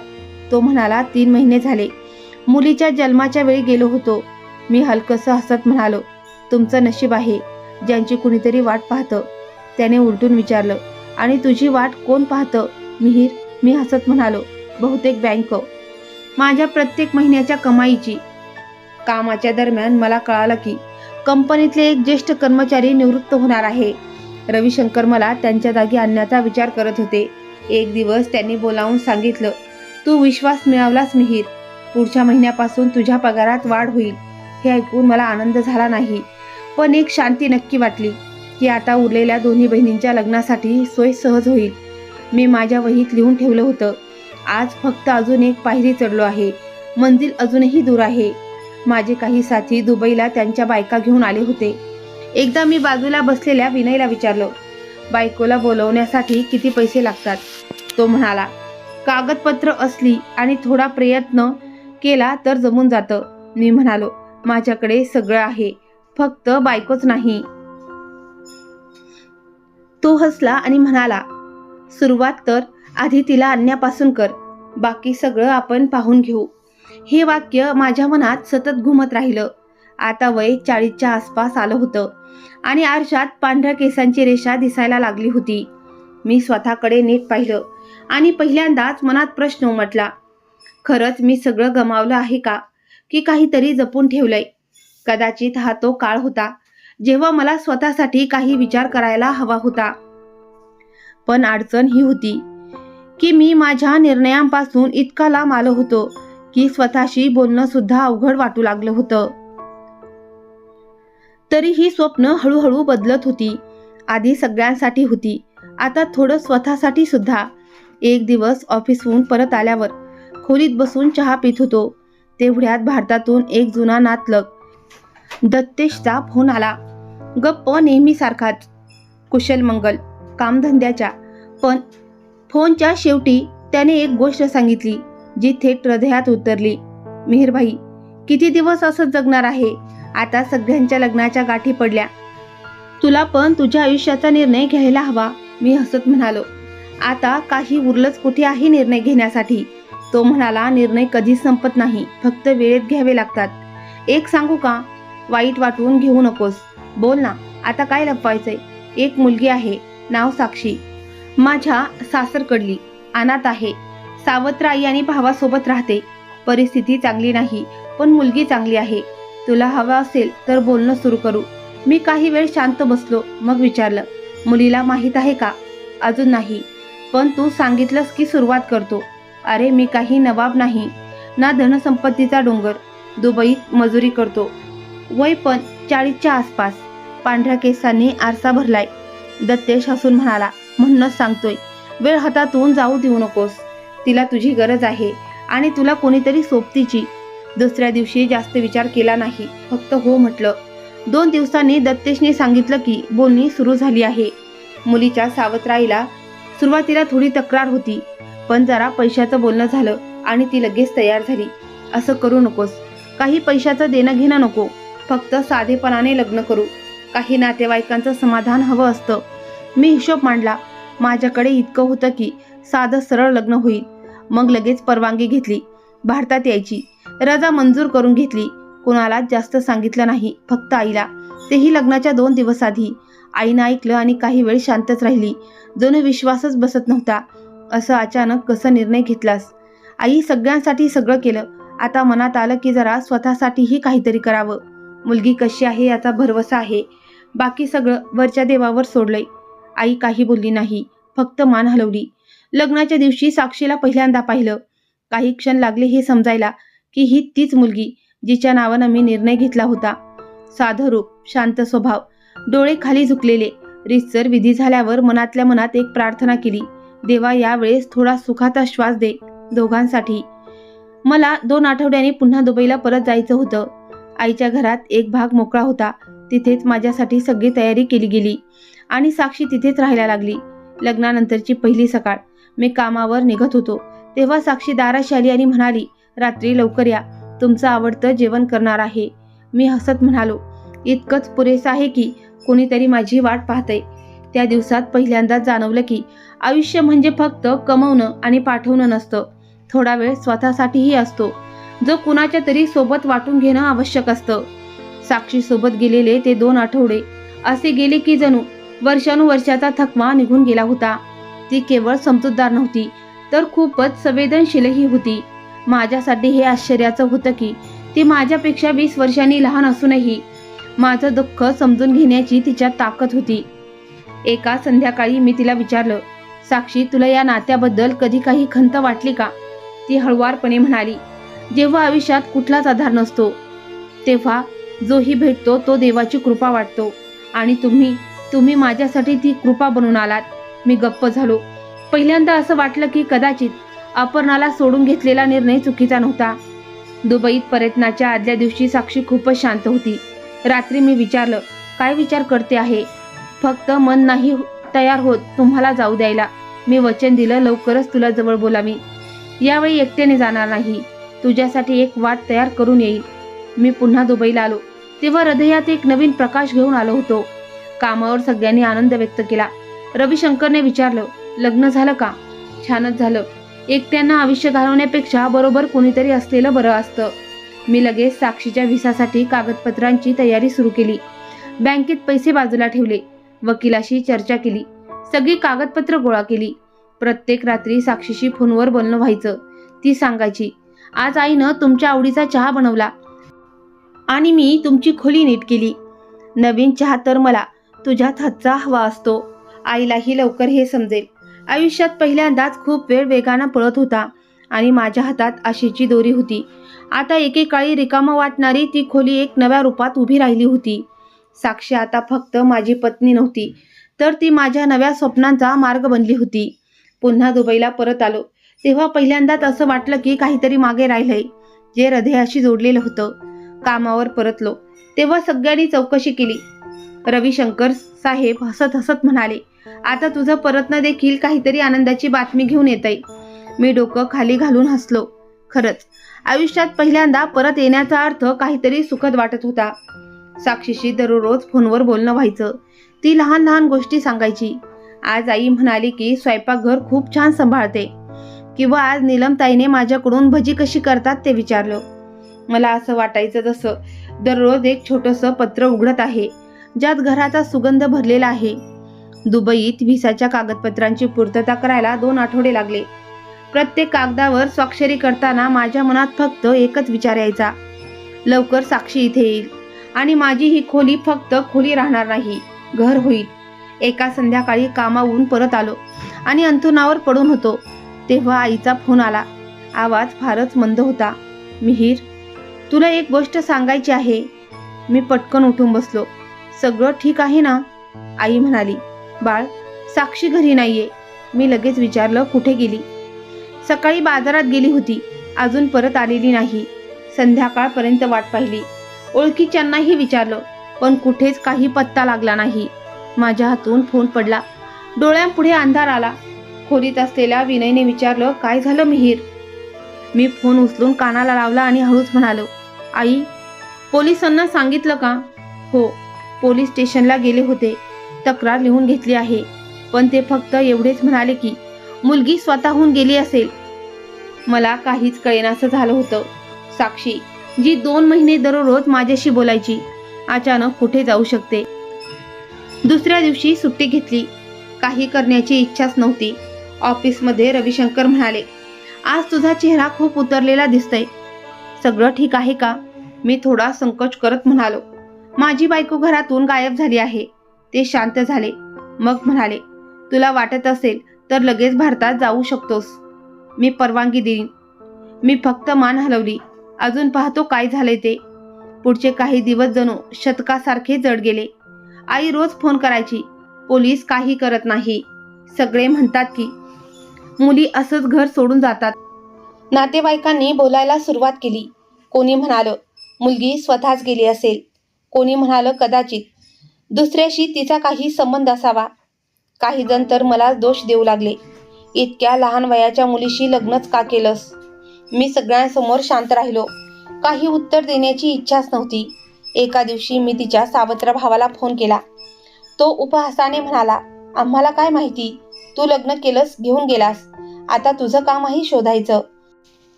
तो म्हणाला, 3 महिने झाले. मुलीच्या जन्माच्या वेळी गेलो होतो. मी हलकसं हसत म्हणालो, तुमचं नशीब आहे ज्यांची कुणीतरी वाट पाहतं. त्याने उलटून विचारलं, आणि तुझी वाट कोण पाहतं मिहीर? मी हसत म्हणालो, बहुतेक बँक. माझ्या प्रत्येक महिन्याच्या कमाईची. कामाच्या दरम्यान मला कळालं की कंपनीतले एक ज्येष्ठ कर्मचारी निवृत्त होणार आहे. रविशंकर मला त्यांच्या जागी आणण्याचा विचार करत होते. एक दिवस त्यांनी बोलावून सांगितलं, तू विश्वास मिळवलास मिहीर. पुढच्या महिन्यापासून तुझ्या पगारात वाढ होईल. हे ऐकून मला आनंद झाला नाही, पण एक शांती नक्की वाटली की आता उरलेल्या दोन्ही बहिणींच्या लग्नासाठी सोय सहज होईल. मी माझ्या वहीत लिहून ठेवलं होतं, आज फक्त अजून एक पायरी चढलो आहे, मंजिल अजूनही दूर आहे. माझे काही साथी दुबईला त्यांच्या बायका घेऊन आले होते. एकदा मी बाजूला बसलेल्या विनयला विचारलं, बायकोला बोलवण्यासाठी किती पैसे लागतात? तो म्हणाला, कागदपत्र असली आणि थोडा प्रयत्न केला तर जमून जातं. मी म्हणालो, माझ्याकडे सगळं आहे, फक्त बायकोच नाही. तो हसला आणि म्हणाला, सुरुवात तर आधी तिला आणण्यापासून कर, बाकी सगळं आपण पाहून घेऊ. हे वाक्य माझ्या मनात सतत घुमत राहिलं. आता वय 40च्या आसपास आलं होतं आणि आरशात पांढऱ्या केसांची रेषा दिसायला लागली होती. मी स्वतःकडे नीट पाहिलं आणि पहिल्यांदाच मनात प्रश्न उमटला, खरंच मी सगळं गमावलं आहे का, की काहीतरी जपून ठेवलंय? कदाचित हा तो काळ होता जेव्हा मला स्वतःसाठी काही विचार करायला हवा होता. पण अडचण ही होती की मी माझ्या निर्णयांपासून इतका लांब आलो होतो की स्वतःशी बोलणं सुद्धा अवघड वाटू लागलं होतं. तरी ही स्वप्न हळूहळू बदलत होती. आधी सगळ्यांसाठी होती, आता थोडं स्वतःसाठी सुद्धा. एक दिवस ऑफिसहून परत आल्यावर खोलीत बसून चहा पित होतो. तेवढ्यात भारतातून एक जुना नातलग दत्तेशचा फोन आला. गप्प नेहमीसारखाच, कुशल मंगल कामधंद्याच्या. पण फोनच्या शेवटी त्याने एक गोष्ट सांगितली जी थेट हृदयात उतरली. मिहीरभाई, किती दिवस असंच जगणार आहे? आता सगळ्यांच्या लग्नाच्या गाठी पडल्या, तुला पण तुझ्या आयुष्याचा निर्णय घ्यायला हवा. मी हसत म्हणालो, आता काही उरलंच कुठे आहे निर्णय घेण्यासाठी? तो म्हणाला, निर्णय कधीच संपत नाही, फक्त वेळेत घ्यावे लागतात. एक सांगू का? वाईट वाटून घेऊ नकोस, बोल ना, आता काय लपवायचंय? एक मुलगी आहे, नाव साक्षी, माझ्या सासरकडली, अनाथ आहे. सावत्र आई आणि भावासोबत राहते. परिस्थिती चांगली नाही, पण मुलगी चांगली आहे. तुला हवं असेल तर बोलणं सुरू करू. मी काही वेळ शांत बसलो, मग विचारलं, मुलीला माहीत आहे का? अजून नाही, पण तू सांगितलंस की सुरुवात करतो. अरे मी काही नवाब नाही, ना धनसंपत्तीचा डोंगर. दुबईत मजुरी करतो. वय पण 40च्या आसपास. पांढऱ्या केसांनी आरसा भरलाय. दत्तेश हसून म्हणाला, म्हणूनच सांगतोय, वेळ हातातून जाऊ देऊ नकोस. तिला तुझी गरज आहे आणि तुला कोणीतरी सोबतीची. दुसऱ्या दिवशी जास्त विचार केला नाही, फक्त हो म्हटलं. 2 दिवसांनी दत्तेशने सांगितलं की बोलणी सुरू झाली आहे. मुलीच्या सावत्राईला सुरुवातीला थोडी तक्रार होती, पण जरा पैशाचं बोलणं झालं आणि ती लगेच तयार झाली. असं करू नकोस, काही पैशाचं देणं घेणं नको, फक्त साधेपणाने लग्न करू. काही नातेवाईकांचं समाधान हवं असतं. मी हिशोब मांडला. माझ्याकडे इतकं होतं की साधं सरळ लग्न होईल. मग लगेच परवानगी घेतली. भारतात यायची रजा मंजूर करून घेतली. कोणालाच जास्त सांगितलं नाही, फक्त आईला, तेही लग्नाच्या 2 दिवस आधी. आईनं ऐकलं आणि काही वेळ शांतच राहिली, जणू विश्वासच बसत नव्हता. असं अचानक कसं निर्णय घेतलास? आई, सगळ्यांसाठी सगळं केलं, आता मनात आलं की जरा स्वतःसाठीही काहीतरी करावं. मुलगी कशी आहे याचा भरवसा आहे, बाकी सगळं वरच्या देवावर सोडलंय. आई काही बोलली नाही, फक्त मान हलवली. लग्नाच्या दिवशी साक्षीला पहिल्यांदा पाहिलं. काही क्षण लागले हे समजायला की ही तीच मुलगी जिच्या नावानं मी निर्णय घेतला होता. साधं रूप, शांत स्वभाव, डोळे खाली झुकलेले. रीतसर विधी झाल्यावर मनातल्या मनात एक प्रार्थना केली, देवा यावेळेस थोडा सुखाचा श्वास दे दोघांसाठी. मला 2 आठवड्यांनी पुन्हा दुबईला परत जायचं होतं. आईच्या घरात एक भाग मोकळा होता, तिथेच माझ्यासाठी सगळी तयारी केली गेली आणि साक्षी तिथेच राहायला लागली. लग्नानंतरची पहिली सकाळ. मी कामावर निघत होतो तेव्हा साक्षी दाराशी आली आणि म्हणाली, रात्री लवकर या, तुमचं आवडतं जेवण करणार आहे. मी हसत म्हणालो, इतकंच पुरेसं आहे की कोणीतरी माझी वाट पाहतंय. त्या दिवसात पहिल्यांदाच जाणवलं की आयुष्य म्हणजे फक्त कमवणं आणि पाठवणं नसतं. थोडा वेळ स्वतःसाठीही असतो, जो कुणाच्या तरी सोबत वाटून घेणं आवश्यक असतं. साक्षी सोबत गेलेले ते 2 आठवडे असे गेले की जणू वर्षानुवर्षाचा थकवा निघून गेला होता. ती केवळ समजूतदार नव्हती, तर खूपच संवेदनशीलही होती. माझ्यासाठी हे आश्चर्याचं होतं की ती माझ्यापेक्षा 20 वर्षांनी लहान असूनही माझं दुःख समजून घेण्याची तिच्यात ताकद होती. एका संध्याकाळी मी तिला विचारलं, साक्षी, तुला या नात्याबद्दल कधी काही खंत वाटली का? ती हळुवारपणे म्हणाली, जेव्हा आयुष्यात कुठलाच आधार नसतो तेव्हा जोही भेटतो तो देवाची कृपा वाटतो. आणि तुम्ही माझ्यासाठी ती कृपा बनून आलात. मी गप्प झालो. पहिल्यांदा असं वाटलं की कदाचित अपर्णाला सोडून घेतलेला निर्णय चुकीचा नव्हता. दुबईत पर्यटनाच्या आदल्या दिवशी साक्षी खूपच शांत होती. रात्री मी विचारलं, काय विचार करते आहे? फक्त मन नाही तयार होत तुम्हाला जाऊ द्यायला. मी वचन दिलं, लवकरच तुला जवळ बोलावी. यावेळी एकट्याने जाणार नाही. तुझ्यासाठी एक वाट तयार करून येईल. मी पुन्हा दुबईला आलो तेव्हा हृदयात एक नवीन प्रकाश घेऊन आलो होतो. कामावर सगळ्यांनी आनंद व्यक्त केला. रविशंकरने विचारलं, लग्न झालं का? छानच झालं. एकट्यांना आयुष्य घालवण्यापेक्षा बरोबर कोणीतरी असलेलं बरं असतं. मी लगेच साक्षीच्या व्हिसासाठी कागदपत्रांची तयारी सुरू केली. बँकेत पैसे बाजूला ठेवले. वकिलाशी चर्चा केली. सगळी कागदपत्र गोळा केली. प्रत्येक रात्री साक्षीशी फोनवर बोलणं व्हायचं. ती सांगायची, आज आईनं तुमच्या आवडीचा चहा बनवला आणि मी तुमची खोली नीट केली. नवीन चहा तर मला तुझ्यात हातचा हवा असतो. आईलाही लवकर हे समजेल. आयुष्यात पहिल्यांदाच खूप वेळ वेगानं पळत होता आणि माझ्या हातात आशेची दोरी होती. आता एकेकाळी रिकामं वाटणारी ती खोली एक नव्या रूपात उभी राहिली होती. साक्षी आता फक्त माझी पत्नी नव्हती, तर ती माझ्या नव्या स्वप्नांचा मार्ग बनली होती. पुन्हा दुबईला परत आलो तेव्हा पहिल्यांदाच असं वाटलं की काहीतरी मागे राहिलंय, जे हृदयाशी जोडलेलं होतं. कामावर परतलो तेव्हा सगळ्यांनी चौकशी केली. रविशंकर साहेब हसत हसत म्हणाले, आता तुझं परतणं देखील काहीतरी आनंदाची बातमी घेऊन येतंय. मी डोकं खाली घालून हसलो. खरंच आयुष्यात पहिल्यांदा परत येण्याचा अर्थ काहीतरी सुखद वाटत होता. साक्षीशी दररोज फोनवर बोलणं व्हायचं. ती लहान लहान गोष्टी सांगायची. आज आई म्हणाली की स्वयंपाकघर खूप छान सांभाळते, किंवा आज नीलमताईने माझ्याकडून भजी कशी करतात ते विचारलं. मला असं वाटायचं जसं दररोज एक छोटंसं पत्र उघडत आहे, ज्यात घराचा सुगंध भरलेला आहे. दुबईत व्हिसाच्या कागदपत्रांची पूर्तता करायला 2 आठवडे लागले. प्रत्येक कागदावर स्वाक्षरी करताना माझ्या मनात फक्त एकच विचार यायचा, लवकर साक्षी इथे येईल आणि माझी ही खोली फक्त खोली राहणार नाही, घर होईल. एका संध्याकाळी कामावून परत आलो आणि अंथरुणावर पडून होतो तेव्हा आईचा फोन आला. आवाज फारच मंद होता. मिहीर, तुला एक गोष्ट सांगायची आहे. मी पटकन उठून बसलो. सगळं ठीक आहे ना? आई म्हणाली, बाळ, साक्षी घरी नाहीये. मी लगेच विचारलं, कुठे गेली? सकाळी बाजारात गेली होती, अजून परत आलेली नाही. संध्याकाळपर्यंत वाट पाहिली. ओळखीच्यांनाही विचारलं, पण कुठेच काही पत्ता लागला नाही. माझ्या हातून फोन पडला. डोळ्यांपुढे अंधार आला. खोलीत असलेल्या विनयने विचारलं, काय झालं मिहीर? मी फोन उचलून कानाला लावला आणि हळूच म्हणालो, आई, पोलिसांना सांगितलं का? हो, पोलीस स्टेशनला गेले होते. तक्रार लिहून घेतली आहे. पण ते फक्त एवढेच म्हणाले की मुलगी स्वतःहून गेली असेल. मला काहीच कळेनासं झालं होतं. साक्षी, जी 2 महिने दररोज माझ्याशी बोलायची, अचानक कुठे जाऊ शकते? दुसऱ्या दिवशी सुट्टी घेतली. काही करण्याची इच्छाच नव्हती. ऑफिसमध्ये रविशंकर म्हणाले, आज तुझा चेहरा खूप उतरलेला दिसतोय. सगळं ठीक आहे का? मी थोडा संकोच करत म्हणालो, माझी बायको घरातून गायब झाली आहे. ते शांत झाले. मग म्हणाले, तुला वाटत असेल तर लगेच भारतात जाऊ शकतोस. मी परवानगी देईन. मी फक्त मान हलवली. अजून पाहतो काय झाले ते. पुढचे काही दिवस जणू शतकासारखे जड गेले. आई रोज फोन करायची. पोलीस काही करत नाही. सगळे म्हणतात की मुली असंच घर सोडून जातात. नातेवाईकांनी बोलायला सुरुवात केली. कोणी म्हणालं मुलगी स्वतःच गेली असेल. कोणी म्हणालं कदाचित दुसऱ्याशी तिचा काही संबंध असावा. काही जण तर मला दोष देऊ लागले. इतक्या लहान वयाच्या मुलीशी लग्नच का केलंस? मी सगळ्यांसमोर शांत राहिलो. काही उत्तर देण्याची इच्छाच नव्हती. एका दिवशी मी तिच्या सावत्र भावाला फोन केला. तो उपहासाने म्हणाला, आम्हाला काय माहिती, तू लग्न केलंस, घेऊन गेलास, आता तुझं काम आहे शोधायचं.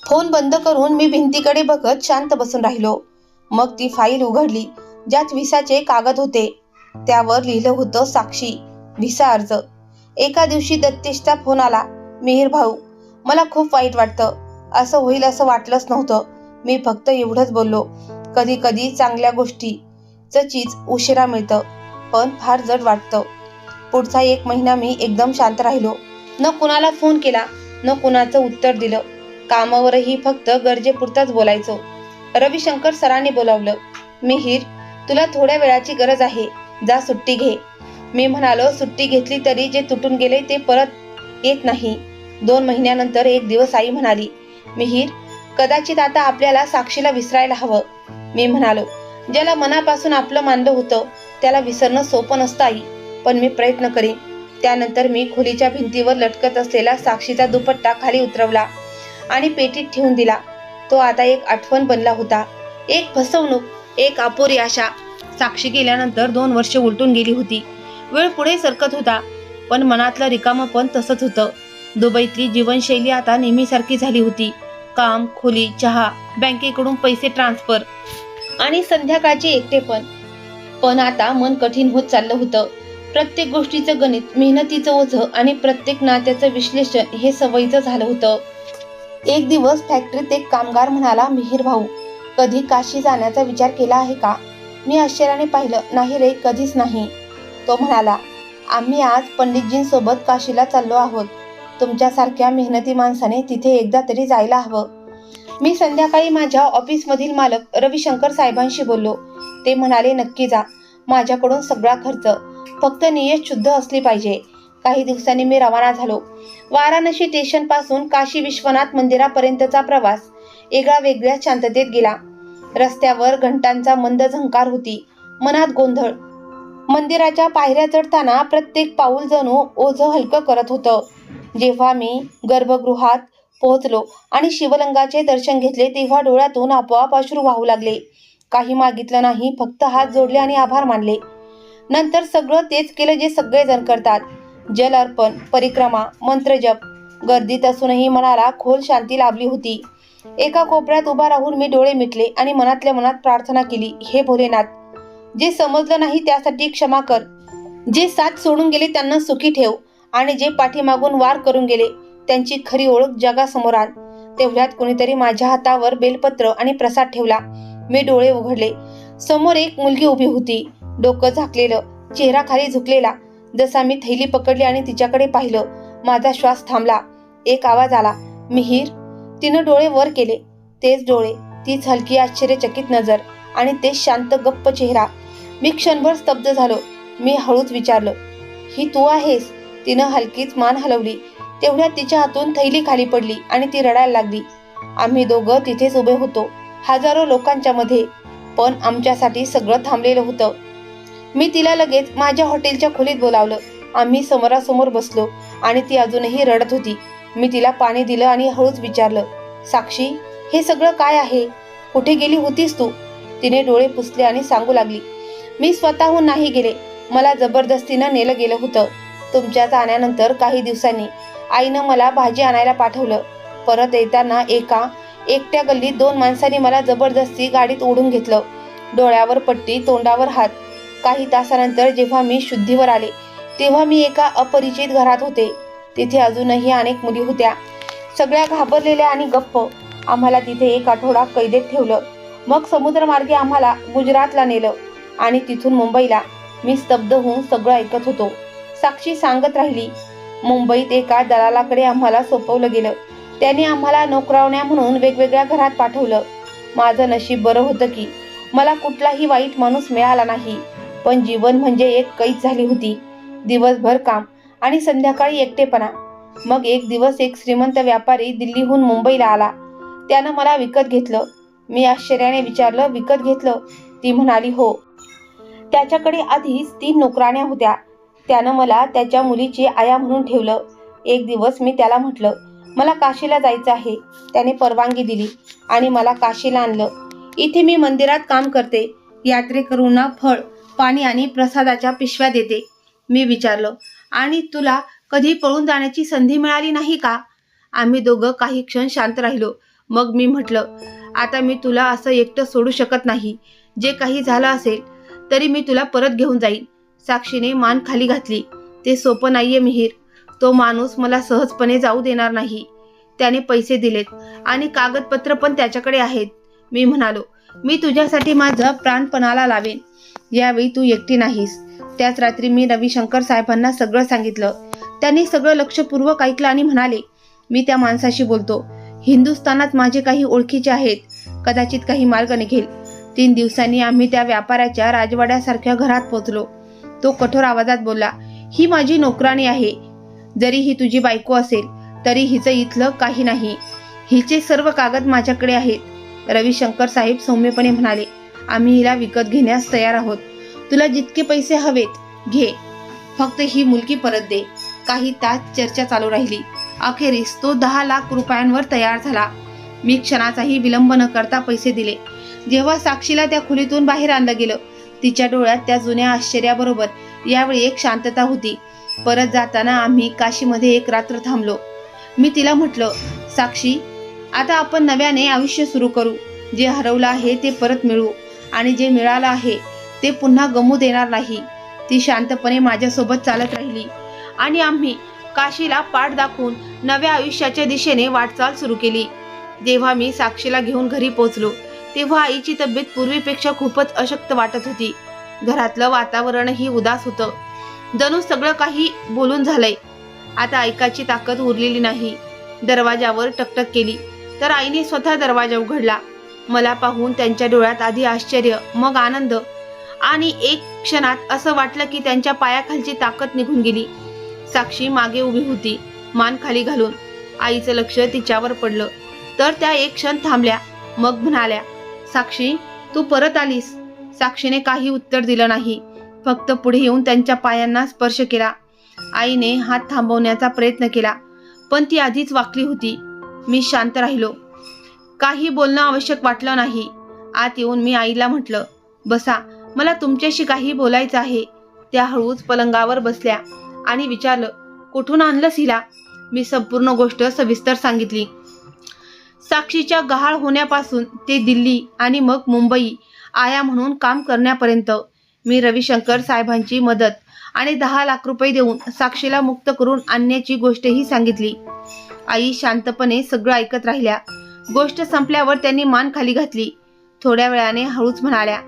फोन बंद करून मी भिंतीकडे बघत शांत बसून राहिलो. मग ती फाईल उघडली ज्यात व्हिसाचे कागद होते. त्यावर लिहिलं होतं साक्षी, व्हिसा अर्ज. एका दिवशी दत्तेशचा फोन आला. मिहीर भाऊ, मला खूप वाईट वाटतं. असं होईल असं वाटलंच नव्हतं. मी फक्त एवढंच बोललो, कधी कधी चांगल्या गोष्टीचं चीज उशिरा मिळतं, पण फार जड वाटतं. पुढचा 1 महिना मी एकदम शांत राहिलो. न कुणाला फोन केला, न कुणाचं उत्तर दिलं. कामावरही फक्त गरजेपुरताच बोलायचो. रविशंकर सरांनी बोलावलं. मिहीर, तुला थोड्या वेळाची गरज आहे, जा सुट्टी घे. मी म्हणालो, सुट्टी घेतली तरी जे तुटून गेले ते परत येत नाही. 2 महिन्यानंतर एक दिवस आई म्हणाली, मिहीर, कदाचित आता आपल्याला साक्षीला विसरायला हवं. मी म्हणालो, ज्याला मनापासून आपलं मानलं होतं त्याला विसरणं सोपं नसतं आई, पण मी प्रयत्न करीन. त्यानंतर मी खोलीच्या भिंतीवर लटकत असलेला साक्षीचा दुपट्टा खाली उतरवला आणि पेटीत ठेवून दिला. तो आता एक आठवण बनला होता, एक फसवणूक, एक अपुरी आशा. साक्षी गेल्यानंतर 2 वर्ष उलटून गेली होती. वेळ पुढे सरकत होता, पण मनातलं रिकामं पण तसंच होतं. दुबईतली जीवनशैली आता नेहमीसारखी झाली होती. काम, खोली, चहा, बँकेकडून पैसे ट्रान्सफर आणि संध्याकाळचे एकटेपण. पण आता मन कठीण होत चाललं होतं. प्रत्येक गोष्टीचं गणित, मेहनतीचं ओझं आणि प्रत्येक नात्याचं विश्लेषण हे सवयीचं झालं होतं. एक दिवस फॅक्टरीत एक कामगार म्हणाला, मिहीर भाऊ, कधी काशी जाण्याचा विचार केला आहे का? मी आश्चर्याने पाहिलं. नाही रे, कधीच नाही. तो म्हणाला, आम्ही आज पंडितजींसोबत काशीला चाललो आहोत. तुमच्यासारख्या मेहनती माणसाने तिथे एकदा तरी जायला हवं. मी संध्याकाळी माझ्या ऑफिसमधील मालक रविशंकर साहेबांशी बोललो. ते म्हणाले, नक्की जा, माझ्याकडून सगळा खर्च, फक्त नियत शुद्ध असली पाहिजे. काही दिवसांनी मी रवाना झालो. वाराणसी स्टेशन पासून काशी विश्वनाथ मंदिरापर्यंतचा प्रवास एका वेगळ्या शांततेत गेला. रस्त्यावर घंटांचा मंद झंकार होती, मनात गोंधळ. मंदिराच्या पायऱ्या चढताना प्रत्येक पाऊल जणू ओझं हलकं करत होतं. जेव्हा मी गर्भगृहात पोहोचलो आणि शिवलिंगाचे दर्शन घेतले तेव्हा डोळ्यातून आपोआप अश्रू वाहू लागले. काही मागितलं नाही, फक्त हात जोडले आणि आभार मानले. नंतर सगळं तेच केलं जे सगळेजण करतात, जल अर्पण, परिक्रमा, मंत्रजप. गर्दीत असूनही मनाला खोल शांती लाभली होती. एका कोपऱ्यात उभा राहून मी डोळे मिटले आणि मनातल्या मनात प्रार्थना केली, हे भोलेनाथ, जे समजलं नाही त्यासाठी क्षमा कर, जे साथ सोडून गेले त्यांना सुखी ठेव आणि जे पाठीमागून वार करून गेले त्यांची खरी ओळख जगासमोर आण. तेवढ्यात कोणीतरी माझ्या हातावर बेलपत्र आणि प्रसाद ठेवला. मी डोळे उघडले. समोर एक मुलगी उभी होती, डोकं झाकलेलं, चेहरा खाली झुकलेला. जसा मी थैली पकडली आणि तिच्याकडे पाहिलं, माझा श्वास थांबला. एक आवाज आला, मिहीर. तिनं डोळे वर केले. तेच डोळे, तीच हलकी आश्चर्यचकित नजर आणि तेच शांत गप्प चेहरा. मी क्षणभर स्तब्ध झालो. मी हळूच विचारलं, ही तू आहेस? तिनं हलकीच मान हलवली. तेवढ्यात तिच्या हातून थैली खाली पडली आणि ती रडायला लागली. आम्ही दोघं तिथेच उभे होतो, हजारो लोकांच्या मध्ये, पण आमच्यासाठी सगळं थांबलेलं होतं. मी तिला लगेच माझ्या हॉटेलच्या खोलीत बोलावलं. आम्ही समोरासमोर बसलो आणि ती अजूनही रडत होती. मी तिला पाणी दिलं आणि हळूच विचारलं, साक्षी, हे सगळं काय आहे? कुठे गेली होतीस तू? तिने डोळे पुसले आणि सांगू लागली, मी स्वतःहून नाही गेले, मला जबरदस्तीनं नेलं गेलं होतं. तुमच्या जाण्यानंतर काही दिवसांनी आईनं मला भाजी आणायला पाठवलं. परत येताना एका एकट्या गल्लीत 2 माणसांनी मला जबरदस्ती गाडीत ओढून घेतलं. डोळ्यावर पट्टी, तोंडावर हात. काही तासानंतर जेव्हा मी शुद्धीवर आले तेव्हा मी एका अपरिचित घरात होते. तिथे अजूनही अनेक मुली होत्या, सगळ्या घाबरलेल्या आणि गप्प. आम्हाला तिथे 1 आठवडा कैदेत ठेवलं. मग समुद्रमार्गे आम्हाला गुजरातला नेलं आणि तिथून मुंबईला. मी स्तब्ध होऊन सगळं ऐकत होतो. साक्षी सांगत राहिली, मुंबईत एका दलालाकडे आम्हाला सोपवलं गेलं. त्याने आम्हाला नोकरावण्या म्हणून वेगवेगळ्या घरात पाठवलं. माझं नशीब बरं होतं की मला कुठलाही वाईट माणूस मिळाला नाही, पण जीवन म्हणजे एक कैद झाली होती. दिवसभर काम आणि संध्याकाळी एकटेपणा. मग एक दिवस एक श्रीमंत व्यापारी दिल्लीहून मुंबईला आला. त्यानं मला विकत घेतलं. मी आश्चर्याने विचारलं, विकत घेतलं? ती म्हणाली, हो. त्याच्याकडे आधीच 3 नोकराण्या होत्या. त्यानं मला त्याच्या मुलीची आया म्हणून ठेवलं. एक दिवस मी त्याला म्हटलं, मला काशीला जायचं आहे. त्याने परवानगी दिली आणि मला काशीला आणलं. इथे मी मंदिरात काम करते. यात्रेकरूंना फळ, पाणी आणि प्रसादाच्या पिशव्या देते. मी विचारलं, आणि तुला कधी पळून जाण्याची संधी मिळाली नाही का? आम्ही दोघं काही क्षण शांत राहिलो. मग मी म्हटलं, आता मी तुला असं एकटं सोडू शकत नाही. जे काही झालं असेल तरी मी तुला परत घेऊन जाईन. साक्षीने मान खाली घातली. ते सोपं नाहीये मिहीर. तो माणूस मला सहजपणे जाऊ देणार नाही. त्याने पैसे दिलेत आणि कागदपत्र पण त्याच्याकडे आहेत. मी म्हणालो, मी तुझ्यासाठी माझं प्राणपणाला लावेन. यावेळी तू एकटी नाहीस. त्याच रात्री मी रविशंकर साहेबांना सगळं सांगितलं. त्यांनी सगळं लक्षपूर्वक ऐकलं आणि म्हणाले, मी त्या माणसाशी बोलतो. हिंदुस्थानात माझे काही ओळखीचे आहेत. कदाचित काही मार्ग निघेल. 3 दिवसांनी आम्ही त्या व्यापाऱ्याच्या राजवाड्यासारख्या घरात पोहोचलो. तो कठोर आवाजात बोलला, ही माझी नोकराणी आहे. जरी ही तुझी बायको असेल तरी हिचं इथलं काही नाही. हिचे सर्व कागद माझ्याकडे आहेत. रविशंकर साहेब सौम्यपणे म्हणाले, आम्ही हिला विकत घेण्यास तयार आहोत. तुला जितके पैसे हवेत घे, फक्त ही मुलगी परत दे. काही तास चर्चा चालू राहिली. अखेरीस तो 10 लाख रुपयांवर तयार झाला. मी क्षणाचाही विलंब न करता पैसे दिले. जेव्हा साक्षीला त्या खोलीतून बाहेर आणलं गेलं, तिच्या डोळ्यात त्या जुन्या आश्चर्याबरोबर यावेळी एक शांतता होती. परत जाताना आम्ही काशीमध्ये एक रात्र थांबलो. मी तिला म्हटलं, साक्षी, आता आपण नव्याने आयुष्य सुरू करू. जे हरवलं आहे ते परत मिळवू आणि जे मिळालं आहे ते पुन्हा गमू देणार नाही. ती शांतपणे माझ्यासोबत चालत राहिली आणि आम्ही काशीला पाठ दाखवून नव्या आयुष्याच्या दिशेने वाटचाल सुरू केली. जेव्हा मी साक्षीला घेऊन घरी पोहोचलो तेव्हा आईची तब्येत पूर्वीपेक्षा खूपच अशक्त वाटत होती. घरातलं वातावरणही उदास होतं. जणू सगळं काही बोलून झालंय. आता ऐकायची ताकद उरलेली नाही. दरवाजावर टकटक केली तर आईने स्वतः दरवाजा उघडला. मला पाहून त्यांच्या डोळ्यात आधी आश्चर्य, मग आनंद आणि एक क्षणात असं वाटलं की त्यांच्या पायाखालची ताकद निघून गेली. साक्षी मागे उभी होती, मान खाली घालून. आईचं लक्ष तिच्यावर पडलं तर त्या एक क्षण थांबल्या, मग म्हणाल्या, साक्षी, तू परत आलीस. साक्षीने काही उत्तर दिलं नाही, फक्त पुढे येऊन त्यांच्या पायांना स्पर्श केला. आईने हात थांबवण्याचा प्रयत्न केला पण ती आधीच वाकली होती. मी शांत राहिलो. काही बोलणं आवश्यक वाटलं नाही. आत येऊन मी आईला म्हटलं, बसा, मला तुमच्याशी काही बोलायचं आहे. त्या हळूच पलंगावर बसल्या आणि विचारलं, कुठून आणलंस हिला? मी संपूर्ण गोष्ट सविस्तर सांगितली. साक्षीच्या गहाळ होण्यापासून ते दिल्ली आणि मग मुंबई आया म्हणून काम करण्यापर्यंत. मी रविशंकर साहेबांची मदत आणि 10 लाख रुपये देऊन साक्षीला मुक्त करून आणण्याची गोष्टही सांगितली. आई शांतपणे सगळं ऐकत राहिल्या. गोष्ट संपल्यावर त्यांनी मान खाली घातली. थोड्या वेळाने हळूच म्हणाल्या,